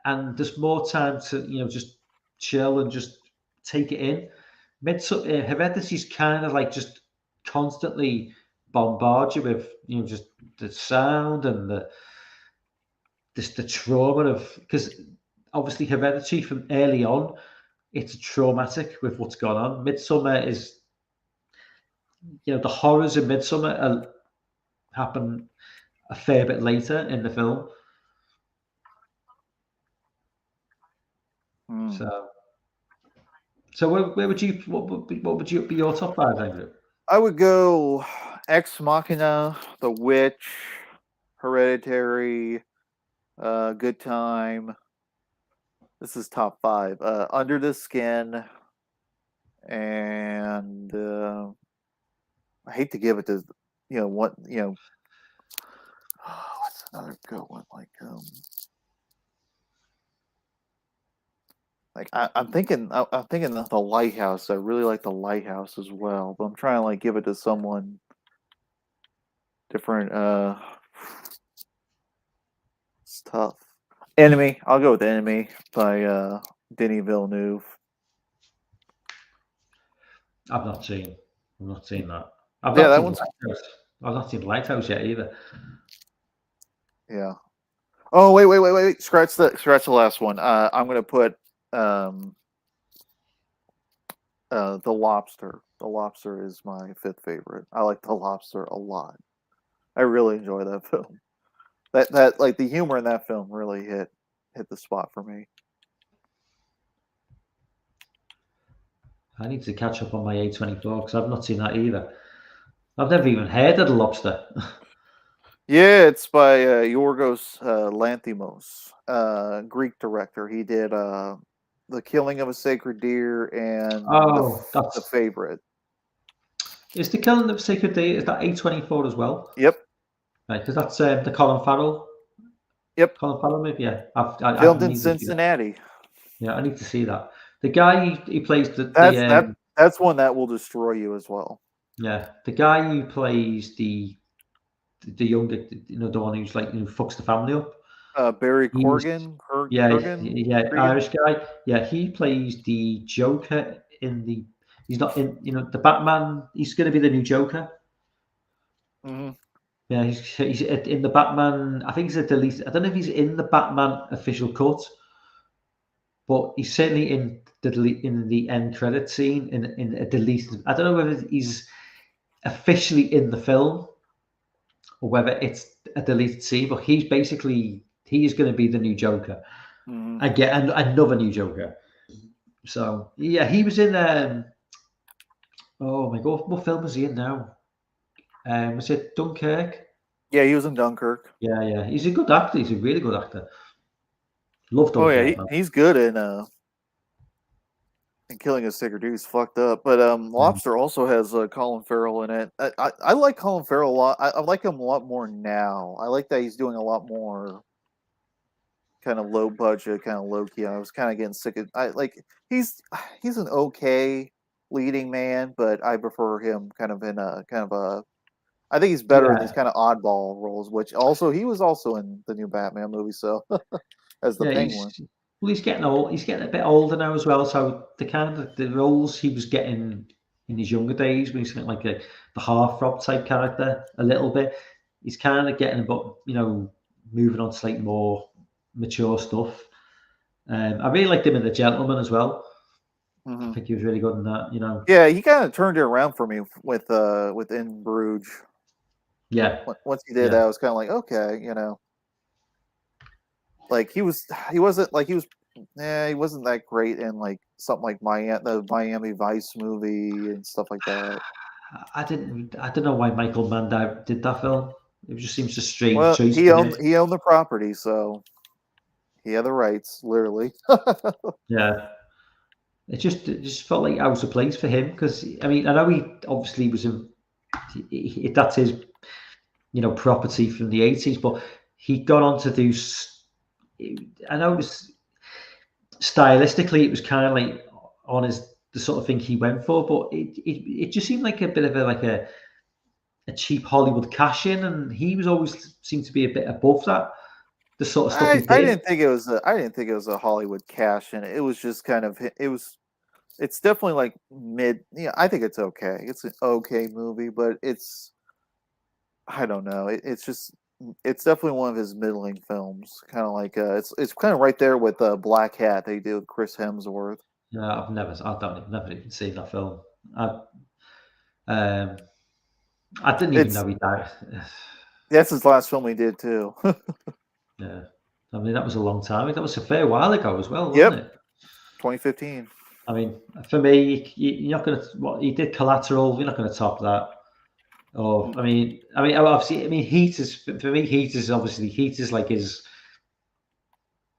and there's more time to just chill and just take it in. Hereditary's kind of like just constantly bombard you with just the sound and the trauma of, because obviously Hereditary from early on, it's traumatic with what's gone on. Midsummer is the horrors in Midsummer happen a fair bit later in the film. So where would you what would you be your top 5, Andrew? I would go Ex Machina, The Witch, Hereditary, Good Time. This is top 5. Under the Skin, and I hate to give it to what what's another good one like Like I'm thinking of The Lighthouse. I really like The Lighthouse as well, but I'm trying to like give it to someone different. It's tough. Enemy. I'll go with Enemy by Denis Villeneuve. I've not seen that. I've Yeah, not that seen one's Lighthouse. I've not seen Lighthouse yet either. yeah. Oh wait! Scratch the last one. I'm gonna put The Lobster. The Lobster is my fifth favorite. I like The Lobster a lot. I really enjoy that film. That like the humor in that film really hit the spot for me. I need to catch up on my A24 because I've not seen that either. I've never even heard of The Lobster. Yeah, it's by Yorgos Lanthimos, Greek director. He did The Killing of a Sacred Deer and Oh, The that's Favorite. is The Killing of a Sacred Deer. Is that A24 as well? Yep. Right, because that's the Colin Farrell. Yep. Colin Farrell movie. Yeah, Filmed I in need to see that. Cincinnati. Yeah, I need to see that. The guy he plays That's one that will destroy you as well. the guy who plays the younger, the one who's like fucks the family up. Barry He's Corgan. Cregan? Irish guy. Yeah, he plays the Joker in the. He's not in the Batman. He's going to be the new Joker. Mm-hmm. Yeah, he's in the Batman. I think he's a delete. I don't know if he's in the Batman official cut, but he's certainly in the end credit scene in a deleted. I don't know whether he's officially in the film or whether it's a deleted scene, but he is going to be the new Joker. Mm-hmm. I get another new Joker. So yeah, he was in. Oh my god, what film is he in now? Was it Dunkirk? Yeah, he was in Dunkirk. Yeah, he's a good actor. He's a really good actor. Love Oh Dunkirk. yeah, he's good in Killing a Sacred Deer. He's fucked up, but Lobster also has Colin Farrell in it. I like Colin Farrell a lot. I like him a lot more now. I like that he's doing a lot more kind of low budget, kind of low key. I was kind of getting sick of. He's an okay leading man, but I prefer him kind of in a kind of a. I think he's better in these kind of oddball roles, which also he was also in the new Batman movie. So as the Penguin. He's getting old. He's getting a bit older now as well. So the kind of the roles he was getting in his younger days, when he's getting like the heartthrob type character, a little bit, he's kind of getting about moving on to slightly more mature stuff. I really liked him in The Gentleman as well. Mm-hmm. I think he was really good in that. Yeah, he kind of turned it around for me with In Bruges. Yeah. Once he did that, I was kind of like, okay, like he wasn't that great in like something like the Miami Vice movie and stuff like that. I don't know why Michael Mann did that film. It just seems a strange Well, choice. he owned the property, so he had the rights, literally. Yeah. It just felt like out of place for him because I mean I know he obviously was that's his property from the 80s, but he got on to do. I know it was stylistically it was kind of like on the sort of thing he went for, but it just seemed like a bit of a cheap Hollywood cash in, and he was always seemed to be a bit above that. The sort of stuff he did. I didn't think it was a Hollywood cash in. It was just kind of it's definitely like mid. Yeah, I think it's okay. It's an okay movie, but I don't know. It's definitely one of his middling films. Kind of like it's kind of right there with Black Hat they did with Chris Hemsworth. No, I've never even seen that film. I didn't even know he died. That's his last film he did too. Yeah, I mean that was a long time. That was a fair while ago as well, wasn't it? 2015. I mean, for me, you're not going to. What he did, Collateral. You're not going to top that. Or I mean, obviously, Heat is for me. Heat is like the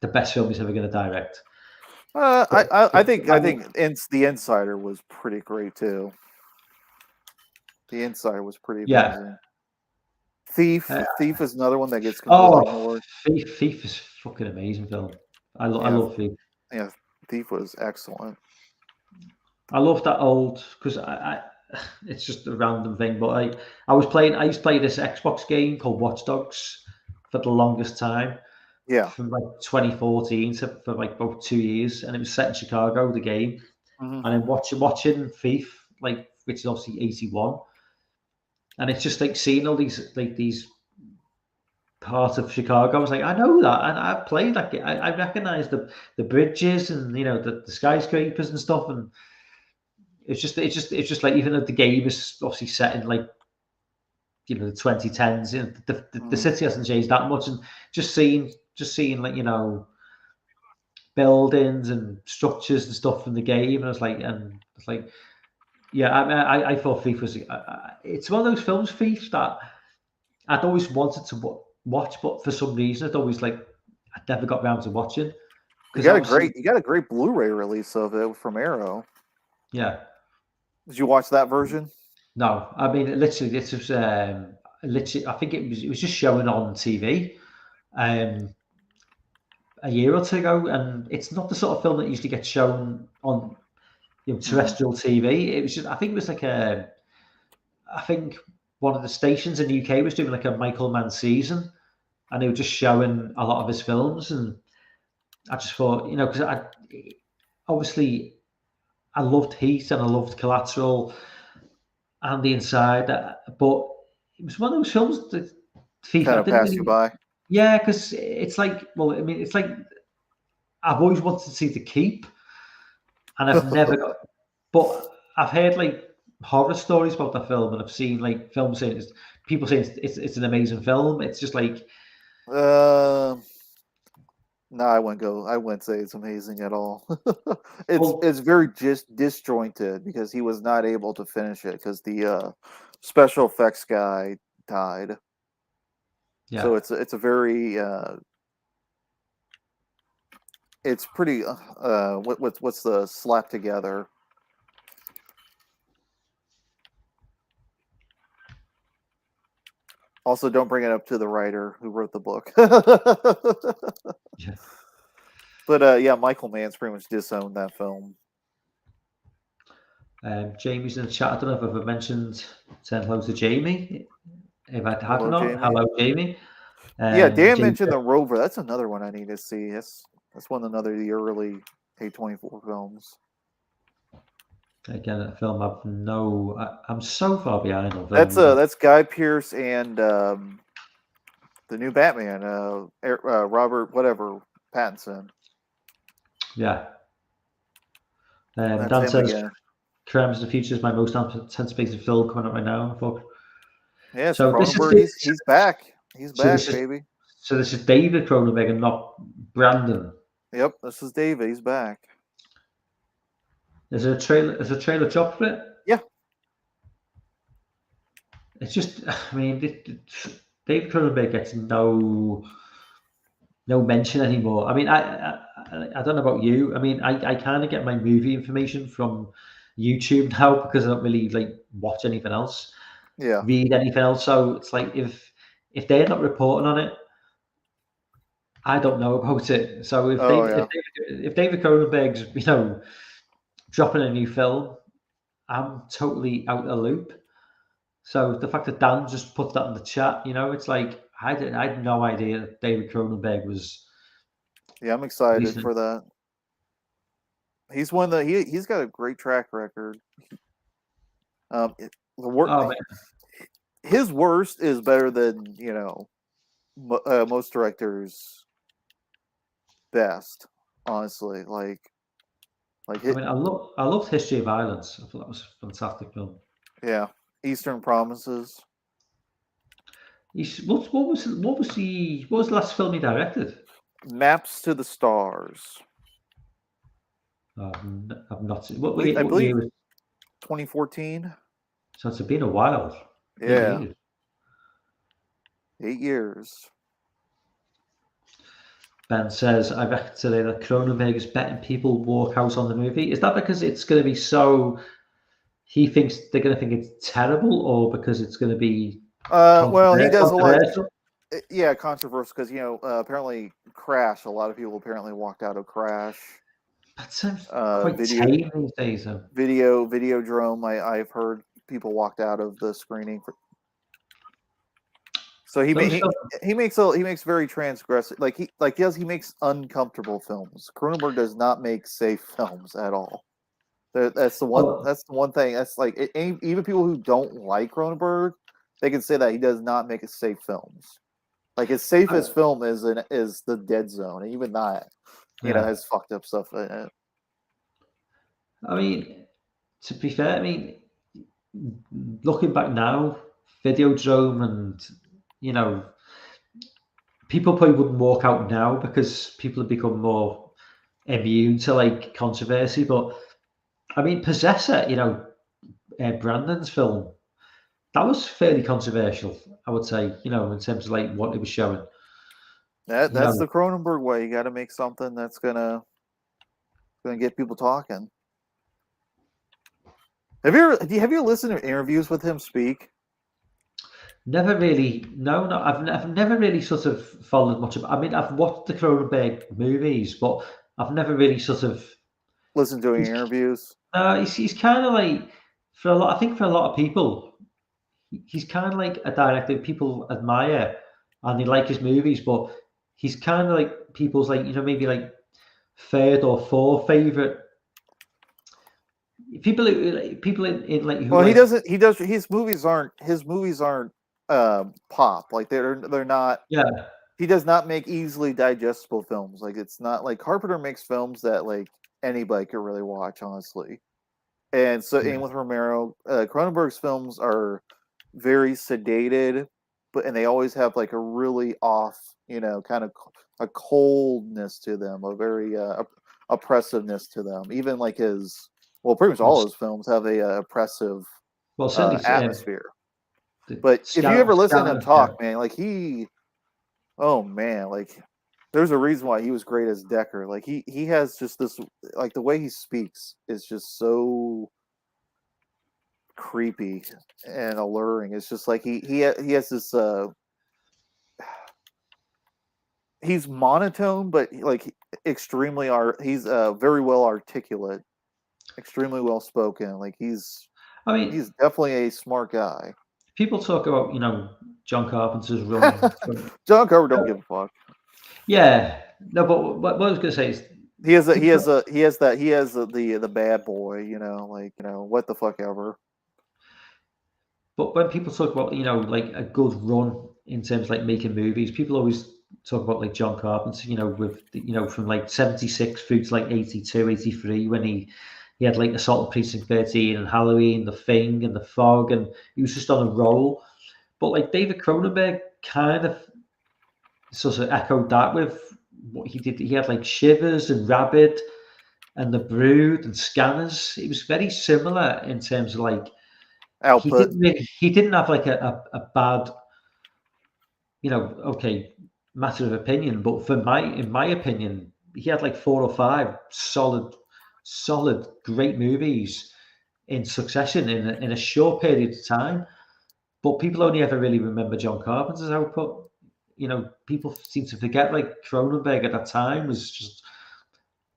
best film he's ever going to direct. I think The Insider was pretty great too. The Insider was pretty amazing. Thief is another one that gets completely ignored. Thief is fucking amazing film. I love Thief. Yeah, Thief was excellent. I love that old because it's just a random thing, but I used to play this Xbox game called Watch Dogs for the longest time, Yeah. from like 2014 for like about 2 years, and it was set in Chicago, the game, Mhm. and then watching Thief, like, which is obviously 81, and it's just like seeing all these part of Chicago. I was like, I know that, and I played that game. I recognize the bridges and the skyscrapers and stuff, and it's just like, even though the game is obviously set in like the 2010s, the city hasn't changed that much, and just seeing like buildings and structures and stuff from the game, and it's like, yeah, I thought Thief was it's one of those films, Thief, that I'd always wanted to watch, but for some reason I'd never got around to watching. You got a great Blu-ray release of it from Arrow. Yeah. Did you watch that version? No, I mean, literally, this was literally. I think it was just showing on TV a year or two ago, and it's not the sort of film that usually gets shown on terrestrial TV. It was just, I think it was like I think one of the stations in the UK was doing like a Michael Mann season, and they were just showing a lot of his films, and I just thought, because obviously I loved Heat and I loved Collateral and The Inside, but it was one of those films that Thief Kind I of didn't pass really, you by. yeah, because it's like, well, I mean, it's like I've always wanted to see The Keep, and I've never got, but I've heard like horror stories about that film, and I've seen like films saying people saying it's an amazing film. It's just like, No, I wouldn't go. I wouldn't say it's amazing at all. well, it's very just disjointed because he was not able to finish it because the special effects guy died. yeah. So it's a very it's pretty what's the slap together. Also, don't bring it up to the writer who wrote the book. Yeah. But yeah, Michael Mann's pretty much disowned that film. Jamie's in the chat. I don't know if I've ever mentioned saying hello to Jamie. If I have Hello, not, Jamie. hello, Jamie. Yeah, Dan Jamie, mentioned The Rover. That's another one I need to see. That's one of the early A24 films. again, a film I'm so far behind on films. That's Guy Pearce and the new Batman, Robert whatever Pattinson. Yeah. That's Dan him says, again. Crimes of the Future is my most anticipated film coming up right now. Yeah, So this is Cronenberg, he's back. He's back, baby. So this is David Cronenberg and not Brandon. Yep, this is David. He's back. Is there a trailer dropped for it? Yeah. It's just, I mean, David Cronenberg gets no mention anymore. I mean, I don't know about you. I mean, I kind of get my movie information from YouTube now because I don't really like watch anything else. Yeah. Read anything else. So it's like if they're not reporting on it, I don't know about it. So if David Cronenberg's dropping a new film, I'm totally out of the loop. So the fact that Dan just put that in the chat, it's like I had no idea that David Cronenberg was. Yeah, I'm excited recent. for that. He's he's got a great track record. His worst is better than most directors' best. Honestly, I loved History of Violence. I thought that was a fantastic film. Yeah, Eastern Promises. What was the last film he directed? Maps to the Stars. I've not seen. I believe 2014. So it's been a while. Yeah. 8 years. Ben says, I reckon today that Cronenberg is betting people walk out on the movie. Is that because it's going to be so... He thinks they're going to think it's terrible, or because it's going to be... Well, he does a lot... Yeah, controversial, because, apparently Crash, a lot of people apparently walked out of Crash. That sounds quite video tame these days, though. Videodrome. I've heard people walked out of the screening for. So he makes very transgressive, he makes uncomfortable films. Cronenberg does not make safe films at all. That's the one thing. That's like even people who don't like Cronenberg, they can say that he does not make safe films. Like his safest film is The Dead Zone, and even that, has fucked up stuff in it. I mean, to be fair, looking back now, Videodrome and people probably wouldn't walk out now because people have become more immune to like controversy. But I mean, Possessor, Brandon's film, that was fairly controversial, I would say, in terms of like what it was showing. That's the Cronenberg way. You got to make something that's gonna get people talking. Have you listened to interviews with him speak? Never really. No. I've never really sort of followed much of. I mean, I've watched the Cronenberg movies, but I've never really sort of listened to any interviews. He's kind of like for a lot. I think for a lot of people, he's kind of like a director people admire and they like his movies, but he's kind of like people's like maybe like third or fourth favorite. People in like who. Well, like, he does. His movies aren't pop. Like they're not. Yeah. He does not make easily digestible films. Like it's not like Carpenter makes films that like anybody could really watch, honestly. And so, and with Romero, Cronenberg's films are very sedated, and they always have like a really off, kind of a coldness to them, a very oppressiveness to them. Even like pretty much all his films have a oppressive atmosphere. But if you ever listen to him talk, man, like oh man, like there's a reason why he was great as Decker. Like he has just this, like the way he speaks is just so creepy and alluring. It's just like he has this he's monotone, but like extremely he's very well articulate, extremely well spoken. Like he's definitely a smart guy. People talk about John Carpenter's run. John Carpenter don't give a fuck. Yeah, no, but what I was going to say is he has the bad boy, what the fuck ever. But when people talk about like a good run in terms of like making movies, people always talk about like John Carpenter, with from like 76 through to like 82, 83 when he had like Assault on Precinct 13 and Halloween, The Thing and The Fog, and he was just on a roll. But like David Cronenberg kind of sort of echoed that with what he did. He had like Shivers and Rabid and The Brood and Scanners. It was very similar in terms of like output. He didn't have like a bad, matter of opinion, but in my opinion, he had like 4 or 5 solid, great movies in succession in a short period of time. But people only ever really remember John Carpenter's output. People seem to forget like Cronenberg at that time was just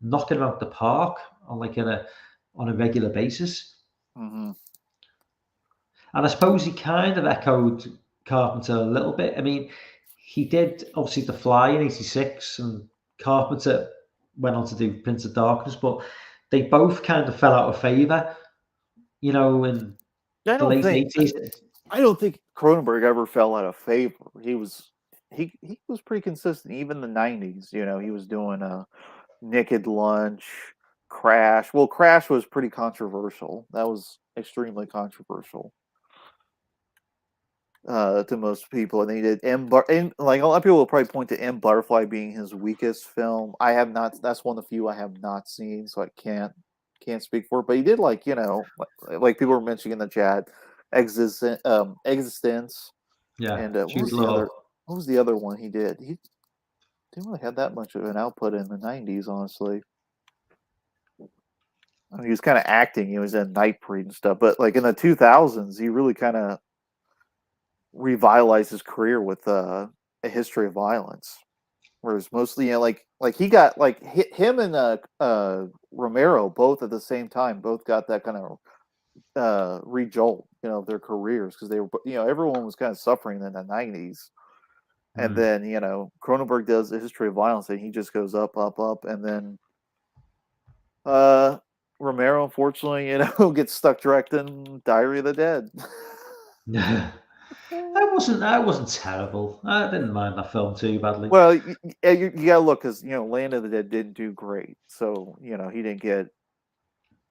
knocking him out the park on a regular basis. Mm-hmm. And I suppose he kind of echoed Carpenter a little bit. I mean, he did obviously The Fly in '86, and Carpenter went on to do Prince of Darkness, but they both kind of fell out of favor, in the late 80s. I don't think Cronenberg ever fell out of favor. He was pretty consistent, even in the '90s. He was doing Naked Lunch, Crash. Well, Crash was pretty controversial. That was extremely controversial to most people. And he did like a lot of people will probably point to M. Butterfly being his weakest film. I have not. That's one of the few I have not seen, so I can't speak for it. But he did like like people were mentioning in the chat, Existence. Yeah. And what was the other one he did? He didn't really have that much of an output in the '90s, honestly. I mean, he was kind of acting. He was in Nightbreed and stuff, but like in the 2000s, he really kind of revitalized his career with A History of Violence. Whereas mostly, like he got like him and Romero both at the same time both got that kind of rejolt, of their careers because they were, everyone was kind of suffering in the 90s. And then, Cronenberg does The History of Violence and he just goes up, up, up. And then Romero, unfortunately, gets stuck directing Diary of the Dead. That wasn't terrible. I didn't mind that film too badly. Well, you gotta look because Land of the Dead didn't do great, so he didn't get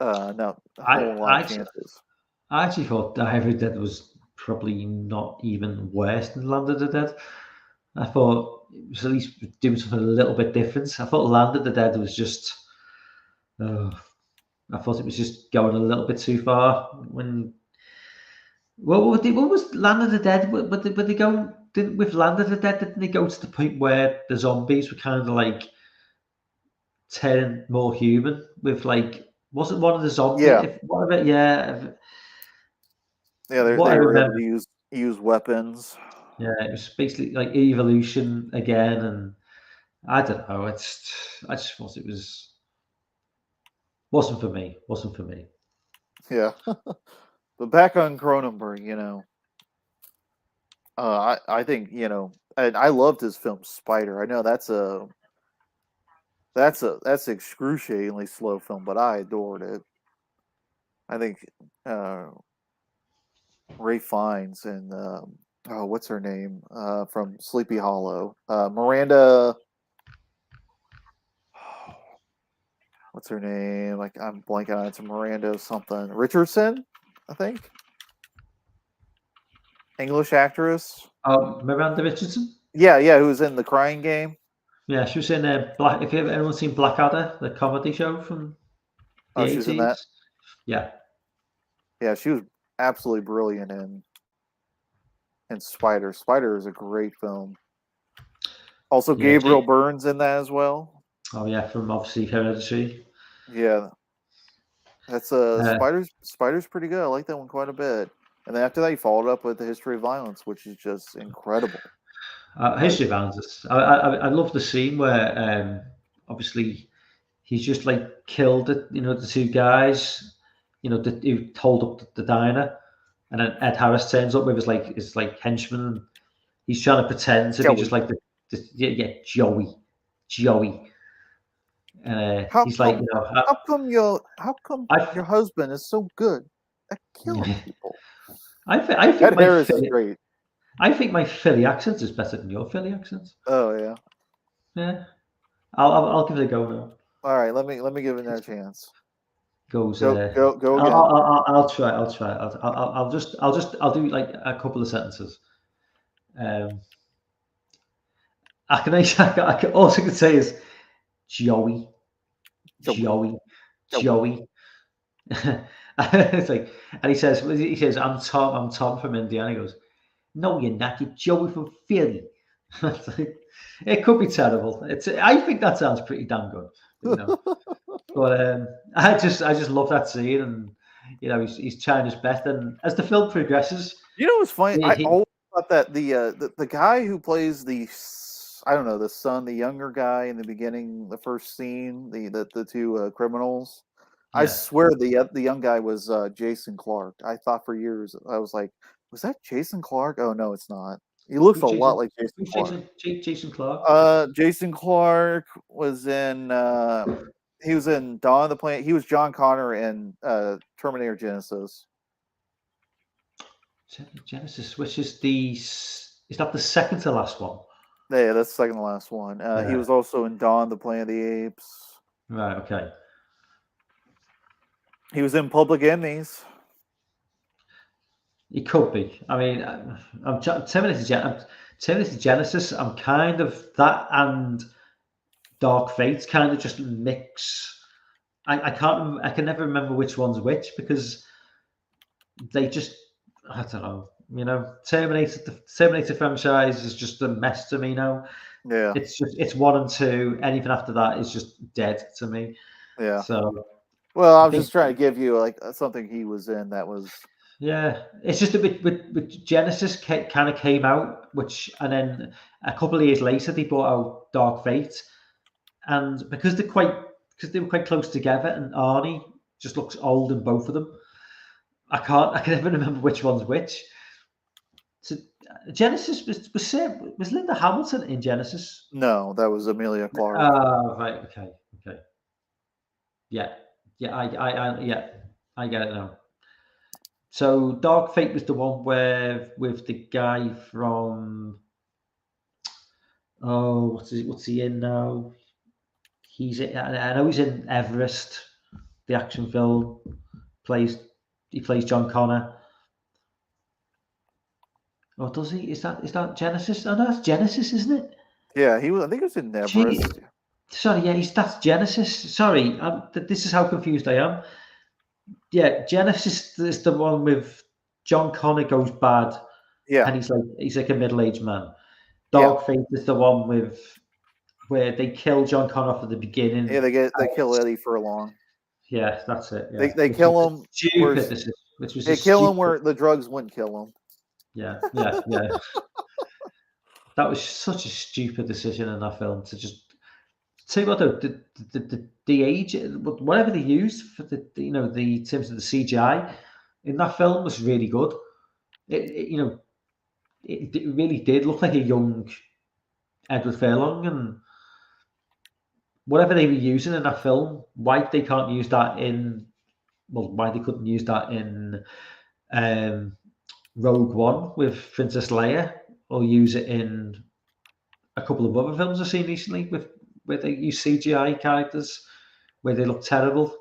a whole lot of chances. I actually thought Diary of the Dead was probably not even worse than Land of the Dead. I thought it was at least doing something a little bit different. I thought Land of the Dead was just. I thought it was just going a little bit too far. What was Land of the Dead? Were they going? With Land of the Dead, didn't they go to the point where the zombies were kind of like turning more human? With like, wasn't one of the zombies? Yeah. Yeah, they were able to use weapons. Yeah, it was basically like evolution again, and I don't know. I just thought it wasn't for me. Wasn't for me. Yeah, but back on Cronenberg, I think and I loved his film Spider. I know that's excruciatingly slow film, but I adored it. I think Ray Fiennes and what's her name from Sleepy Hollow, Miranda. What's her name? Like I'm blanking on it. It's Miranda something Richardson, I think. English actress. Oh, Miranda Richardson. Yeah, who was in The Crying Game. Yeah, she was in Black. If anyone's seen Blackadder, the comedy show from the 80s. She was in that. Yeah, she was absolutely brilliant in Spider. Spider is a great film. Also, Gabriel Byrne's in that as well. Oh yeah, from obviously Hereditary. Yeah, that's Spider's pretty good. I like that one quite a bit. And then after that, he followed up with The History of Violence, which is just incredible. History of Violence. I love the scene where obviously he's just like killed the two guys, who told up the diner, and then Ed Harris turns up with his henchman, and he's trying to pretend to be just like Joey. He's like, how come your husband is so good at killing people? I think Ed Harris is great. I think my Philly accent is better than your Philly accent. Oh yeah. Yeah. I'll give it a go now. All right, let me give it another chance. Go again. I'll try. I'll do like a couple of sentences. I can also can say is Joey. It's like, and he says, I'm Tom from Indiana. He goes, no, you're not. You're Joey from Philly. It could be terrible. I think that sounds pretty damn good. But I just love that scene, and he's trying his best. And as the film progresses, what's funny? I always thought that the guy who plays the son, the younger guy in the beginning, the first scene, the two criminals. Yeah. I swear the young guy was Jason Clarke. I thought for years, I was like, was that Jason Clarke? Oh no, it's not. He looks a lot like Jason Clarke. Jason Clarke. Jason Clarke was in. He was in Dawn of the Planet. He was John Connor in Terminator Genesis. Genesis, which is that the second to last one? Yeah, that's the second to last one. He was also in Dawn of the Planet of the Apes. Right. Okay. He was in Public Enemies. He could be. I mean, I'm Terminator Genesis. I'm kind of that and Dark Fate kind of just mix. I can never remember which one's which because they just, I don't know. The Terminator franchise is just a mess to me now. Yeah. It's 1 and 2. Anything after that is just dead to me. Yeah. So. Well, I was just trying to give you like something he was in that was Yeah, it's just a bit with Genesis kind of came out, and then a couple of years later they brought out Dark Fate, and because they were quite close together, and Arnie just looks old in both of them. I can never remember which one's which. So Genesis was Linda Hamilton in Genesis? No, that was Amelia Clark. Right, okay. Yeah, I get it now. So Dark Fate was the one where with the guy from what's he in now? I know he's in Everest, the action film. He plays John Connor. Oh, does he? Is that Genesis? Oh, no, that's Genesis, isn't it? Yeah, I think he was in Everest. Gee. Sorry, yeah, that's Genesis. Sorry, this is how confused I am. Yeah, Genesis is the one with John Connor goes bad, Yeah, and he's like a middle-aged man. yeah, Dark Fate is the one with where they kill John Connor off at the beginning. yeah. They kill Eddie Furlong. Yeah, that's it. Yeah. They kill him. Stupid. They kill him where the drugs wouldn't kill him. Yeah. That was such a stupid decision in that film to just. Tell you what though, the age, whatever they used for the terms of the CGI in that film was really good. It really did look like a young Edward Furlong, and whatever they were using in that film, why they couldn't use that in Rogue One with Princess Leia, or use it in a couple of other films I've seen recently where they use CGI characters where they look terrible.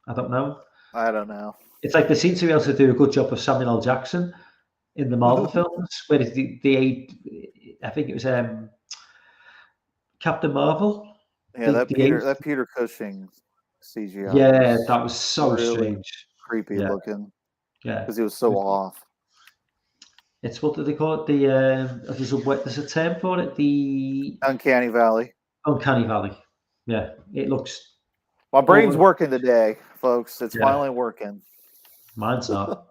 I don't know. It's like they seem to be able to do a good job of Samuel L. Jackson in the Marvel films, where I think it was Captain Marvel. Yeah, that Peter Cushing CGI. Yeah, that was so really strange, creepy looking. Yeah, because he was so off. It's what do they call it? There's a term for it. The Uncanny Valley. Uncanny Valley. Yeah, it looks. My brain's working today, folks. It's finally working. Mine's not.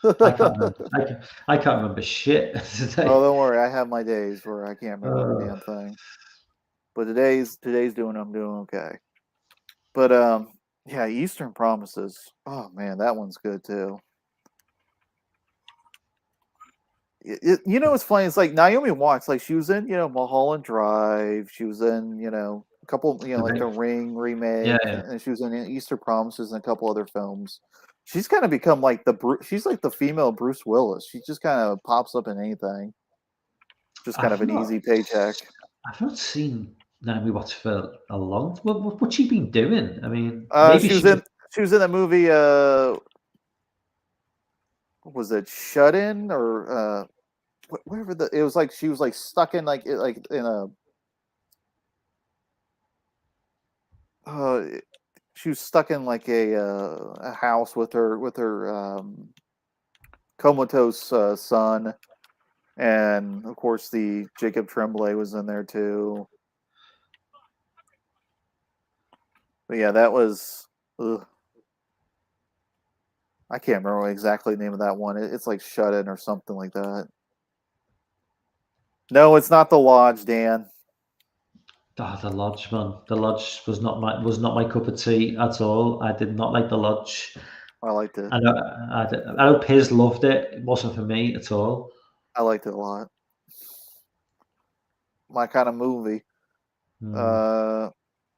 I can't remember shit today. Oh, don't worry. I have my days where I can't remember a damn thing. But today's doing. I'm doing okay. But yeah, Eastern Promises. Oh man, that one's good too. It's funny. It's like Naomi Watts. Like she was in, Mulholland Drive. She was in, a couple, like the Ring remake, and she was in Eastern Promises and a couple other films. She's kind of become like she's like the female Bruce Willis. She just kind of pops up in anything. Just kind of an easy paycheck. I've not seen Naomi Watts for a long time. What's she been doing? I mean, she was in that movie. Was it Shut In or whatever it was like? She was like stuck in like in a. She was stuck in like a house with her comatose son, and of course the Jacob Tremblay was in there too. But yeah, that was. I can't remember exactly the name of that one. It's like Shut In or something like that. No, it's not The Lodge, Dan. The Lodge, man. The Lodge was not my cup of tea at all. I did not like The Lodge. I liked it. I know Piz loved it. It wasn't for me at all. I liked it a lot. My kind of movie.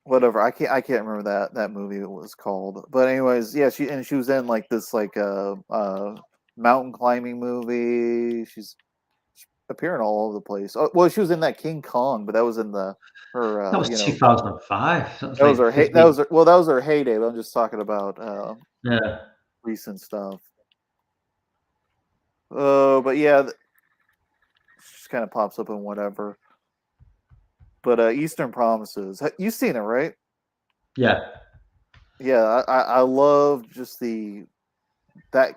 Whatever. I can't remember that movie it was called. But anyways, yeah, she was in like this like mountain climbing movie. She's appearing all over the place. Oh, well, she was in that King Kong, but that was in her. That was 2005. That was her heyday. But I'm just talking about recent stuff. But yeah, she just kind of pops up in whatever. But Eastern Promises, you've seen it, right? Yeah. Yeah, I love just that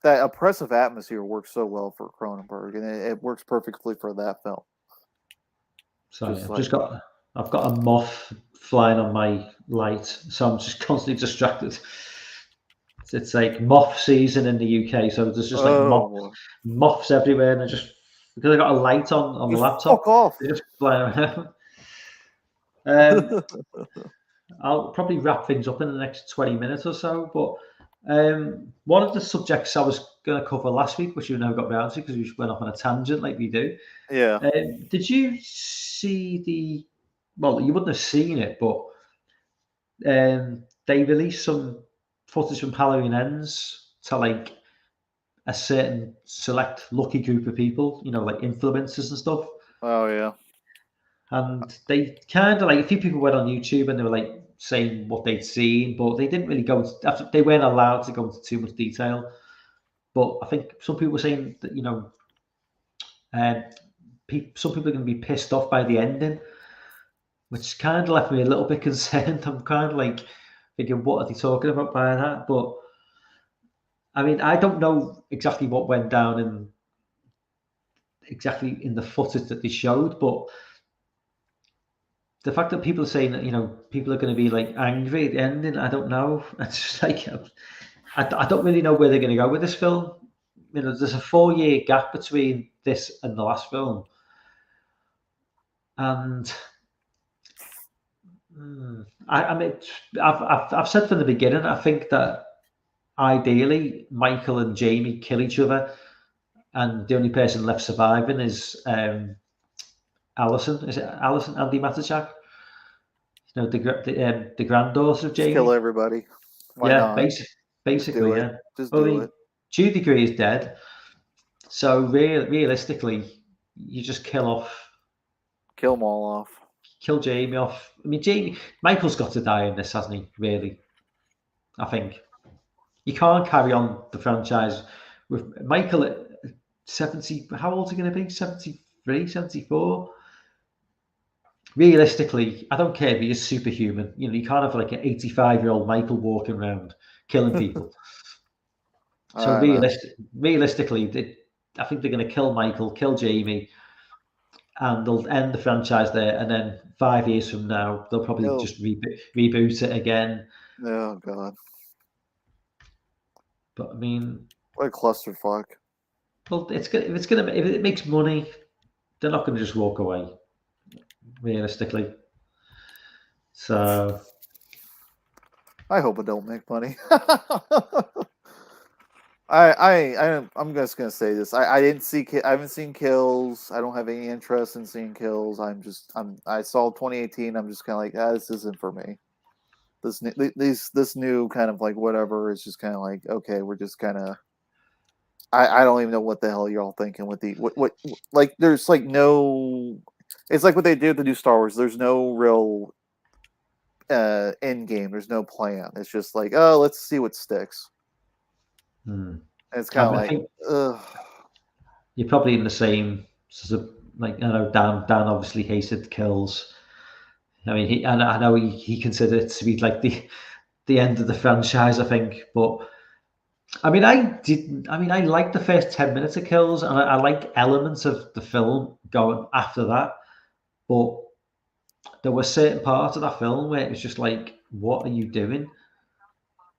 oppressive atmosphere works so well for Cronenberg, and it works perfectly for that film. Sorry, I've got a moth flying on my light, so I'm just constantly distracted. it's like moth season in the UK, so there's just like moths everywhere, and they're just because I got a light on the laptop. Fuck off. They just fly around. I'll probably wrap things up in the next 20 minutes or so, but one of the subjects I was going to cover last week, which we never got around to because we just went off on a tangent like we do. Yeah. Did you see well, you wouldn't have seen it, but they released some footage from Halloween Ends to like a certain select lucky group of people, like influencers and stuff. Oh yeah. And they kind of like a few people went on YouTube and they were like saying what they'd seen, but they didn't really they weren't allowed to go into too much detail. But I think some people were saying that some people are going to be pissed off by the ending, which kind of left me a little bit concerned. I'm kind of like thinking, what are they talking about by that? But I mean, I don't know exactly what went down exactly in the footage that they showed, but the fact that people are saying that people are going to be like angry at the ending, I don't know. It's just like I don't really know where they're going to go with this film. There's a 4-year gap between this and the last film, and I mean, I've said from the beginning, I think that ideally Michael and Jamie kill each other, and the only person left surviving is Alison. Is it Alison Andy Matichak? The granddaughter of Jamie. Just kill everybody. Why not? Basically, yeah. Just do it. Judy Greer is dead, so realistically, you just kill them all off. Kill Jamie off. I mean, Michael's got to die in this, hasn't he? Really, I think you can't carry on the franchise with Michael at 70. How old is he going to be? 73, 74. Realistically, I don't care if he is superhuman. You can't have like an 85-year-old Michael walking around killing people. So realistically, I think they're going to kill Michael, kill Jamie, and they'll end the franchise there. And then 5 years from now, they'll probably just reboot it again. Oh God! But I mean, what a clusterfuck! Well, if it makes money, they're not going to just walk away. Realistically, so I hope it don't make money. I'm just gonna say this. I haven't seen Kills. I don't have any interest in seeing Kills. I saw 2018. I'm just kind of like, this isn't for me. This new kind of like whatever is just kind of like, okay, we're just kind of. I don't even know what the hell you're all thinking with the what like. There's like no. It's like what they did with the new Star Wars. There's no real end game. There's no plan. It's just like, oh, let's see what sticks. And it's kind of like, ugh. You're probably in the same sort of like, I know Dan obviously hated Kills. I mean, I know he considered it to be like the end of the franchise, I think. But I mean, I liked the first 10 minutes of Kills, and I like elements of the film going after that. But there were certain parts of that film where it was just like, what are you doing?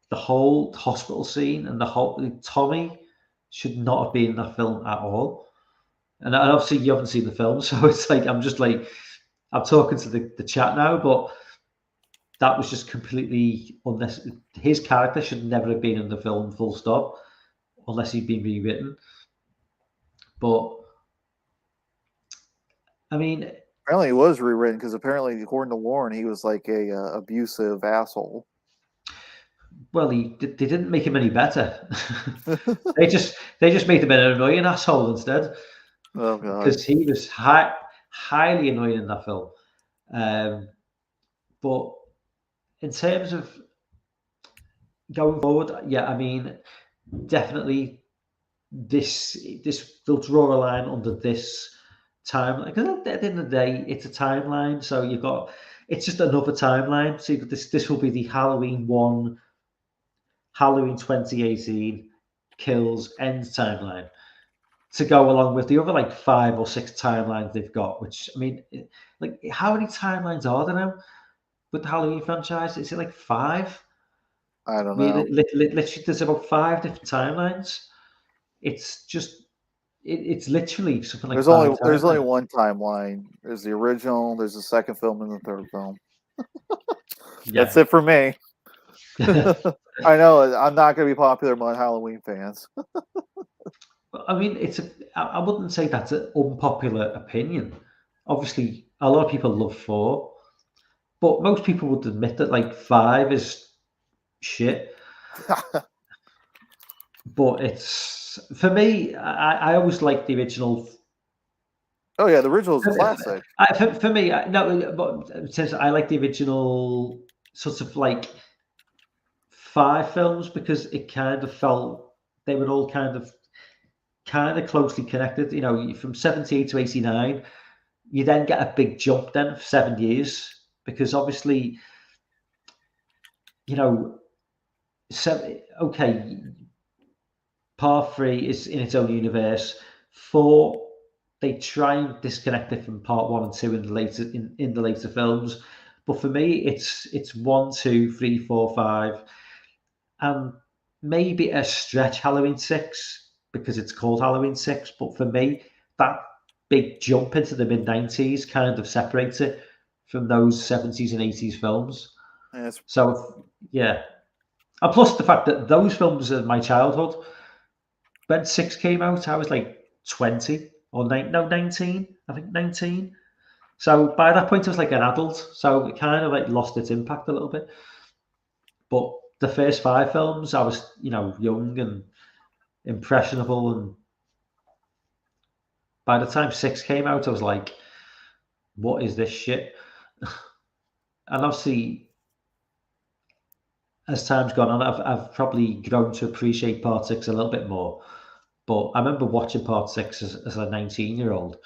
The whole hospital scene and the whole Tommy should not have been in that film at all. And obviously you haven't seen the film, so it's like I'm talking to the chat now, but that was just completely unnecessary. His character should never have been in the film, full stop, unless he'd been rewritten. But I mean, apparently he was rewritten because apparently, according to Lauren, he was like a abusive asshole. Well, they didn't make him any better. they just made him an annoying asshole instead. Oh God! Because he was highly annoying in that film. But in terms of going forward, yeah, I mean, definitely this they'll draw a line under this timeline, because at the end of the day, it's a timeline. So it's just another timeline. So this will be the Halloween 1. Halloween 2018 Kills Ends timeline to go along with the other like 5 or 6 timelines they've got, which I mean, like, how many timelines are there now with the Halloween franchise? Is it like 5? I don't know. Literally, there's about 5 different timelines. It's just it's literally something like There's 5 only timelines. one timeline. There's the original. There's the second film and the third film. That's Yeah. it for me. I know I'm not going to be popular among Halloween fans. I mean, I wouldn't say that's an unpopular opinion. Obviously, a lot of people love 4, but most people would admit that like 5 is shit. But it's for me. I always liked the original. Oh yeah, the original is a classic. For me, no, but since I like the original sort of like 5 films because it kind of felt they were all kind of closely connected. You know, from 78 to 89, you then get a big jump then for 7 years because obviously, you know, okay, part 3 is in its own universe. 4, they try and disconnect it from part 1 and 2 in the later films. But for me, it's 1, 2, 3, 4, 5, and maybe a stretch Halloween 6 because it's called Halloween 6. But for me, that big jump into the mid-90s kind of separates it from those 70s and 80s films. Yes. So yeah, and plus the fact that those films are my childhood. When 6 came out, I was like 20 or 19. I think 19. So by that point, I was like an adult. So it kind of like lost its impact a little bit. But the first 5 films, I was, young and impressionable. And by the time 6 came out, I was like, what is this shit? And obviously, as time's gone on, I've probably grown to appreciate part 6 a little bit more. But I remember watching part 6 as a 19-year-old.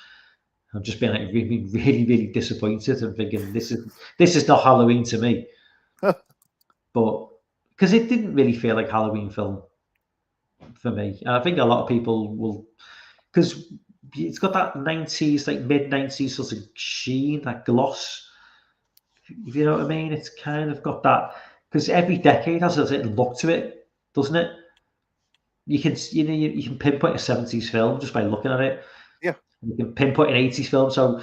I'm just being like really, really, really disappointed and thinking this is not Halloween to me. But because it didn't really feel like Halloween film for me, and I think a lot of people will, because it's got that 90s, like mid 90s sort of sheen, that gloss. If you know what I mean, it's kind of got that because every decade has a little look to it, doesn't it? You can you can pinpoint a 70s film just by looking at it. Yeah. You can pinpoint an 80s film. So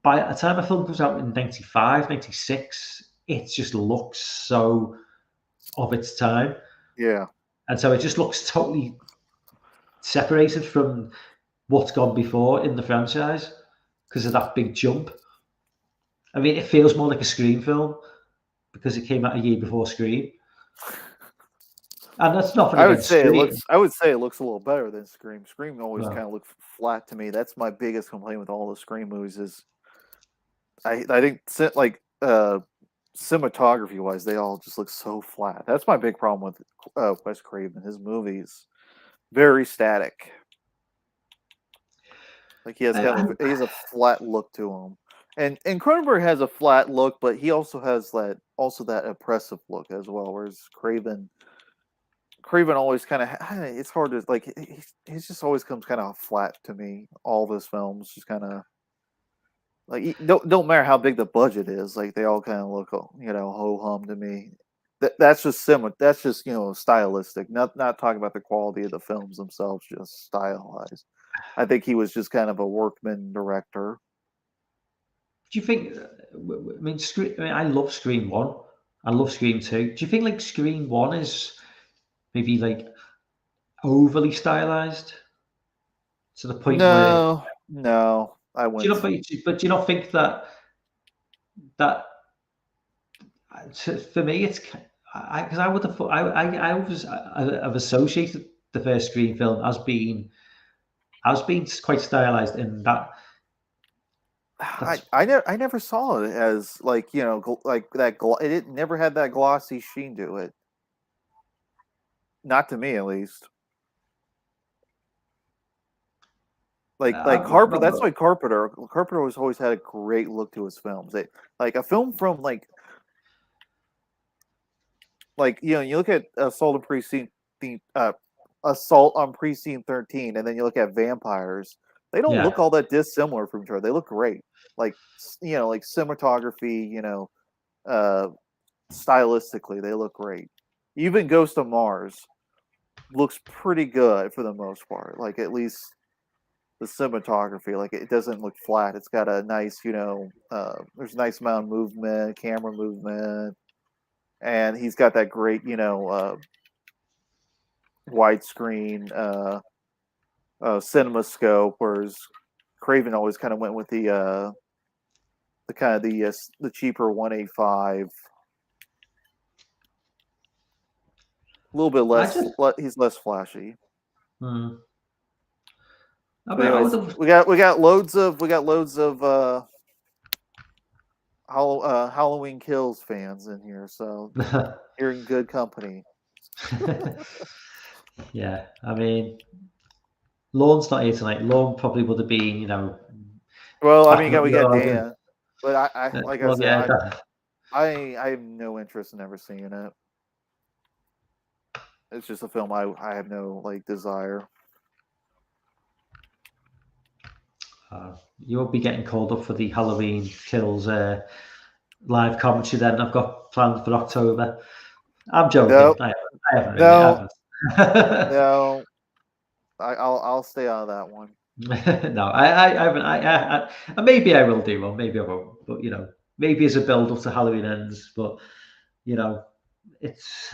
by the time a film comes out in 95, 96, it just looks so of its time. Yeah. And so it just looks totally separated from what's gone before in the franchise because of that big jump. I mean, it feels more like a Scream film because it came out a year before Scream. And that's nothing I would against say Scream. it looks a little better than Scream. Scream always No. kind of looks flat to me. That's my biggest complaint with all the Scream movies is I think like cinematography wise, they all just look so flat. That's my big problem with Wes Craven. His movies very static. Like he has he has a flat look to him. And Cronenberg has a flat look, but he also has that oppressive look as well. Whereas Craven always kind of it's hard to like. He just always comes kind of flat to me. All of his films just kind of like don't matter how big the budget is. Like they all kind of look ho hum to me. That's just similar. That's just stylistic. Not talking about the quality of the films themselves. Just stylized. I think he was just kind of a workman director. Do you think? I mean, I love Scream 1. I love Scream 2. Do you think like Scream 1 is maybe like overly stylized to the point where? No, I wouldn't. But do you not think that for me it's because I would have thought I always I've associated the first Scream film as being quite stylized in that. I never saw it as like like that. It never had that glossy sheen to it. Not to me, at least. Like Carpenter. That's why Carpenter has always had a great look to his films. Like a film from like you look at Assault on Precinct 13, and then you look at Vampires. They don't look all that dissimilar from each other. They look great. Like like cinematography. Stylistically, they look great. even Ghost of Mars looks pretty good for the most part. Like at least the cinematography, like it doesn't look flat. It's got a nice, there's a nice amount of movement, camera movement, and he's got that great, widescreen cinema scope, whereas Craven always kind of went with the cheaper 185. A little bit less. He's less flashy. I But mean, anyways, we got loads of Halloween Kills fans in here, so you're in good company. Yeah, I mean, Lorne's not here tonight. Lorne probably would have been, Well, I mean, we got Dan, but I like I said, yeah, I have no interest in ever seeing it. It's just a film I have no desire. You'll be getting called up for the Halloween Kills live commentary then. I've got planned for October. I'm joking. Nope. I haven't. No, no. I'll stay out of that one. No, I haven't. Maybe I will do one. Maybe I won't. But maybe as a build up to Halloween Ends. But it's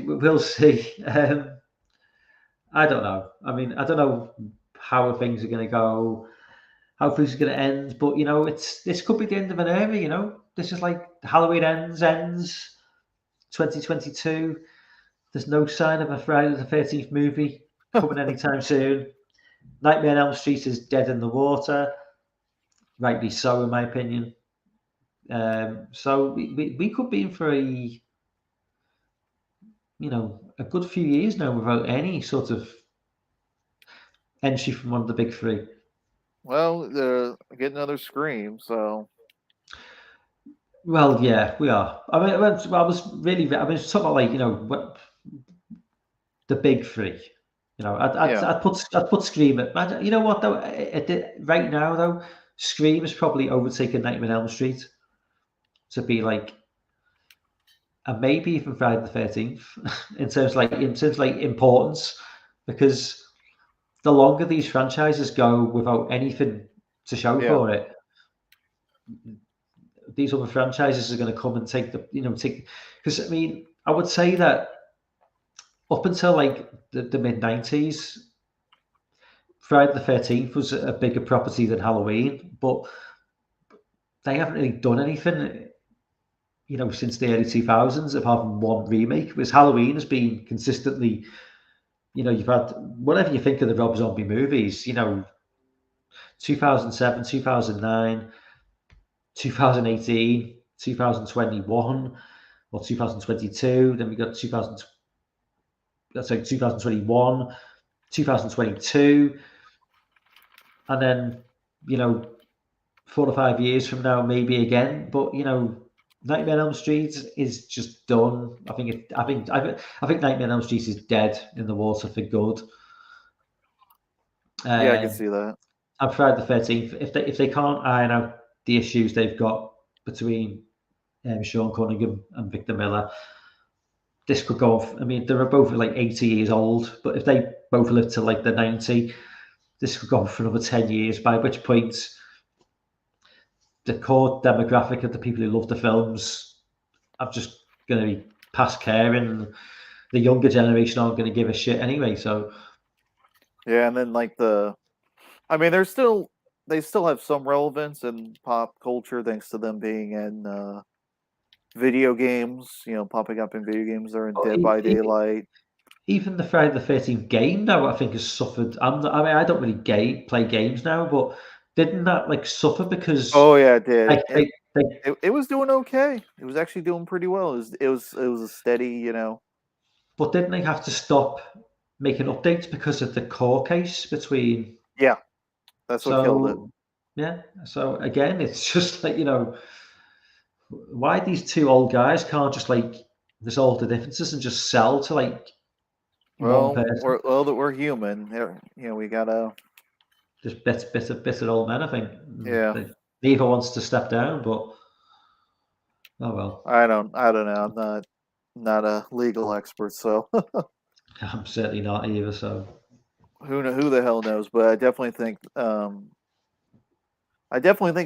we'll see. I don't know. I mean, I don't know how things are going to go, how things are going to end. But this could be the end of an era. This is like Halloween ends 2022. There's no sign of a Friday the 13th movie coming anytime soon. Nightmare on Elm Street is dead in the water, rightly so, in my opinion. So we could be in for a good few years now without any sort of entry from one of the big three. Well, they're getting another Scream, so. Well, yeah, we are. I mean, I was talking about the big three. I'd put Scream at. You know what though? Right now though, Scream is probably overtaken Nightmare on Elm Street to be like, and maybe even Friday the 13th in terms of importance, because the longer these franchises go without anything to show for it, these other franchises are going to come and take because I mean, I would say that up until the mid 90s, Friday the 13th was a bigger property than Halloween, but they haven't really done anything since the early 2000s apart from one remake. Whereas Halloween has been consistently, you've had, whatever you think of the Rob Zombie movies, 2007, 2009, 2018, 2021, or 2022. Then we got 2021, 2022, and then 4 or 5 years from now, maybe again. But Nightmare on Elm Street is just done. I think Nightmare on Elm Street is dead in the water for good. Yeah, I can see that. And Friday the 13th, if they can't iron out the issues they've got between Sean Cunningham and Victor Miller, this could go off. I mean, they're both 80 years old, but if they both live to the 90, this could go on for another 10 years, by which point the core demographic of the people who love the films are just going to be past caring. The younger generation aren't going to give a shit anyway. So yeah, and then I mean, they still have some relevance in pop culture thanks to them being in video games. Popping up in video games. They're in Dead by Daylight. Even the Friday the 13th game now, I think, has suffered. I don't really play games now, but didn't that suffer because? Oh yeah, it did. It was doing okay. It was actually doing pretty well. It was a steady, But didn't they have to stop making updates because of the court case between? Yeah, that's what killed it. Yeah. So again, it's just why these two old guys can't just resolve the differences and just sell to one person? We're human. We gotta. Just bitter old men, I think. Yeah. Neither wants to step down, but oh well. I don't know. I'm not a legal expert, so I'm certainly not either. So who the hell knows? But I definitely think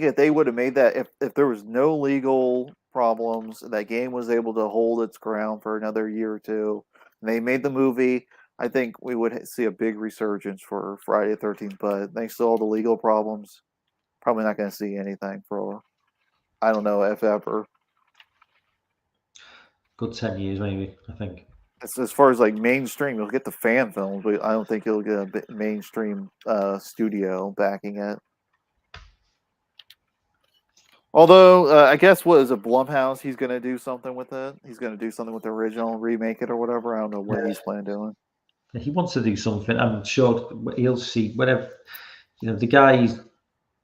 if they would have made that, if there was no legal problems, that game was able to hold its ground for another year or two, and they made the movie, I think we would see a big resurgence for Friday the 13th. But thanks to all the legal problems, probably not going to see anything for, I don't know, if ever. good 10 years, maybe. I think. As far as like mainstream, you'll get the fan films, but I don't think you'll get a mainstream studio backing it. Although I guess what is it, Blumhouse? He's going to do something with it. He's going to do something with the original, remake it or whatever. I don't know what he's planning on doing. He wants to do something. I'm sure he'll see whatever. The guy,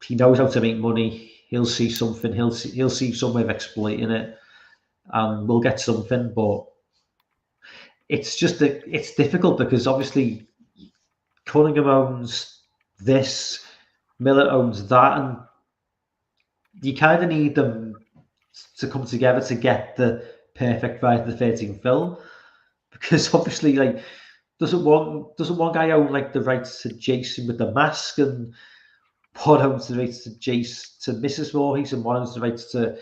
he knows how to make money. He'll see something. He'll see some way of exploiting it, and we'll get something. But it's just it's difficult because obviously Cunningham owns this, Miller owns that, and you kind of need them to come together to get the perfect Friday the 13th film, because obviously, like, doesn't one guy own like the rights to Jason with the mask, and one owns the rights to Mrs. Voorhees, and one owns the rights to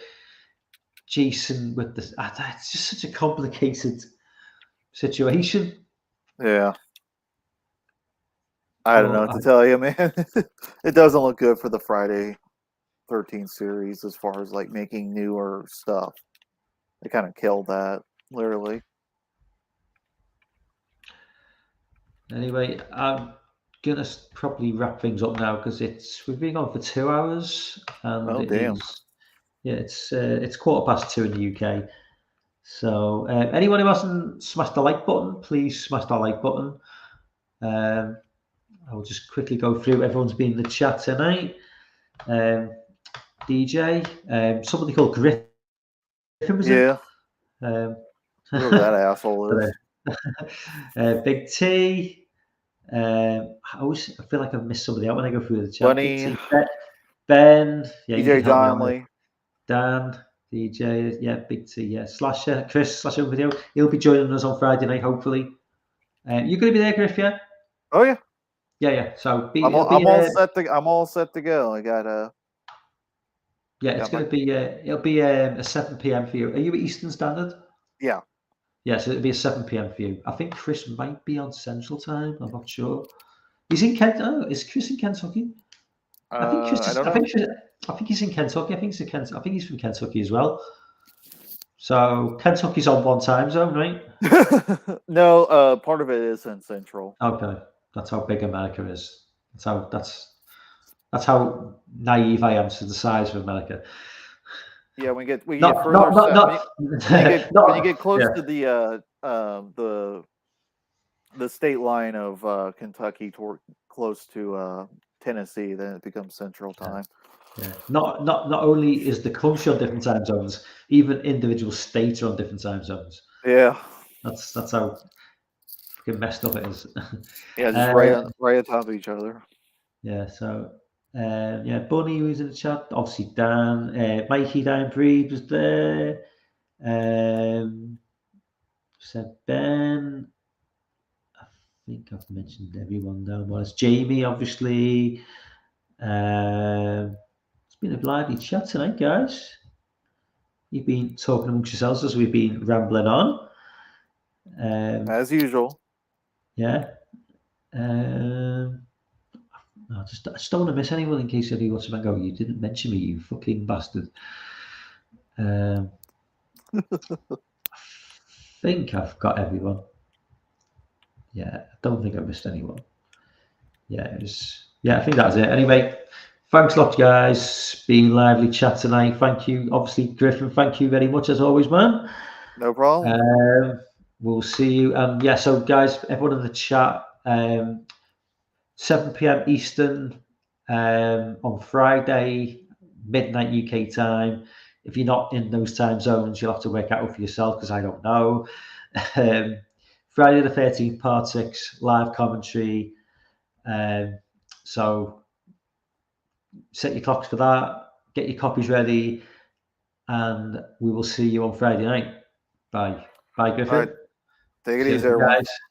Jason with the. It's just such a complicated situation. Yeah. I don't know what to tell you, man. It doesn't look good for the Friday 13th series as far as like making newer stuff. They kind of killed that, literally. Anyway, I'm gonna probably wrap things up now because we've been on for 2 hours, and damn. It's 2:15 in the UK. So anyone who hasn't smashed the like button, please smash that like button. I'll just quickly go through. Everyone's been in the chat tonight. DJ, somebody called Griffon, was it? Whoever that asshole is. Big T. I feel like I've missed somebody out when I go through the chat. Bunny. Ben. Yeah, DJ Donnelly. Dan. DJ. Yeah, Big T. Yeah. Slasher. Chris. Slasher video. He'll be joining us on Friday night, hopefully. You're going to be there, Griff, yeah? Oh, yeah. Yeah. So I'm all set to go. I got Yeah, it's going to be. It'll be a 7 p.m. for you. Are you at Eastern Standard? Yeah. Yeah, so it'll be a 7 p.m. for you. I think Chris might be on Central Time. I'm not sure. He's in Kent. Oh, is Chris in Kentucky? I think Chris. I think he's in Kentucky. I think he's from Kentucky as well. So Kentucky's on one time zone, right? No, part of it is in Central. Okay, that's how big America is. That's how naive I am to the size of America. Yeah, when you get further when you get close to the state line of Kentucky toward close to Tennessee, then it becomes Central Time. Yeah. Not only is the country on different time zones, even individual states are on different time zones. Yeah. That's how fucking messed up it is. Yeah, just right on top of each other. Yeah, so Bunny was in the chat. Obviously, Dan, Mikey Dan Breed was there. Said Ben. I think I've mentioned everyone down. Well, it's Jamie, obviously. It's been a lively chat tonight, guys. You've been talking amongst yourselves as we've been rambling on. As usual. Yeah. I just don't want to miss anyone in case anybody wants to go, you didn't mention me, you fucking bastard. I think I've got everyone. Yeah, I don't think I missed anyone. Yeah, I think that's it. Anyway, thanks a lot, guys. Been lively chat tonight. Thank you. Obviously, Griffon, thank you very much as always, man. No problem. We'll see you. So guys, everyone in the chat, 7 p.m. Eastern on Friday, midnight UK time. If you're not in those time zones, you'll have to work out for yourself because I don't know. Friday the 13th, part 6, live commentary. So set your clocks for that, get your copies ready, and we will see you on Friday night. Bye. Bye, Griffon. All right. Take it See you easy, everyone. guys.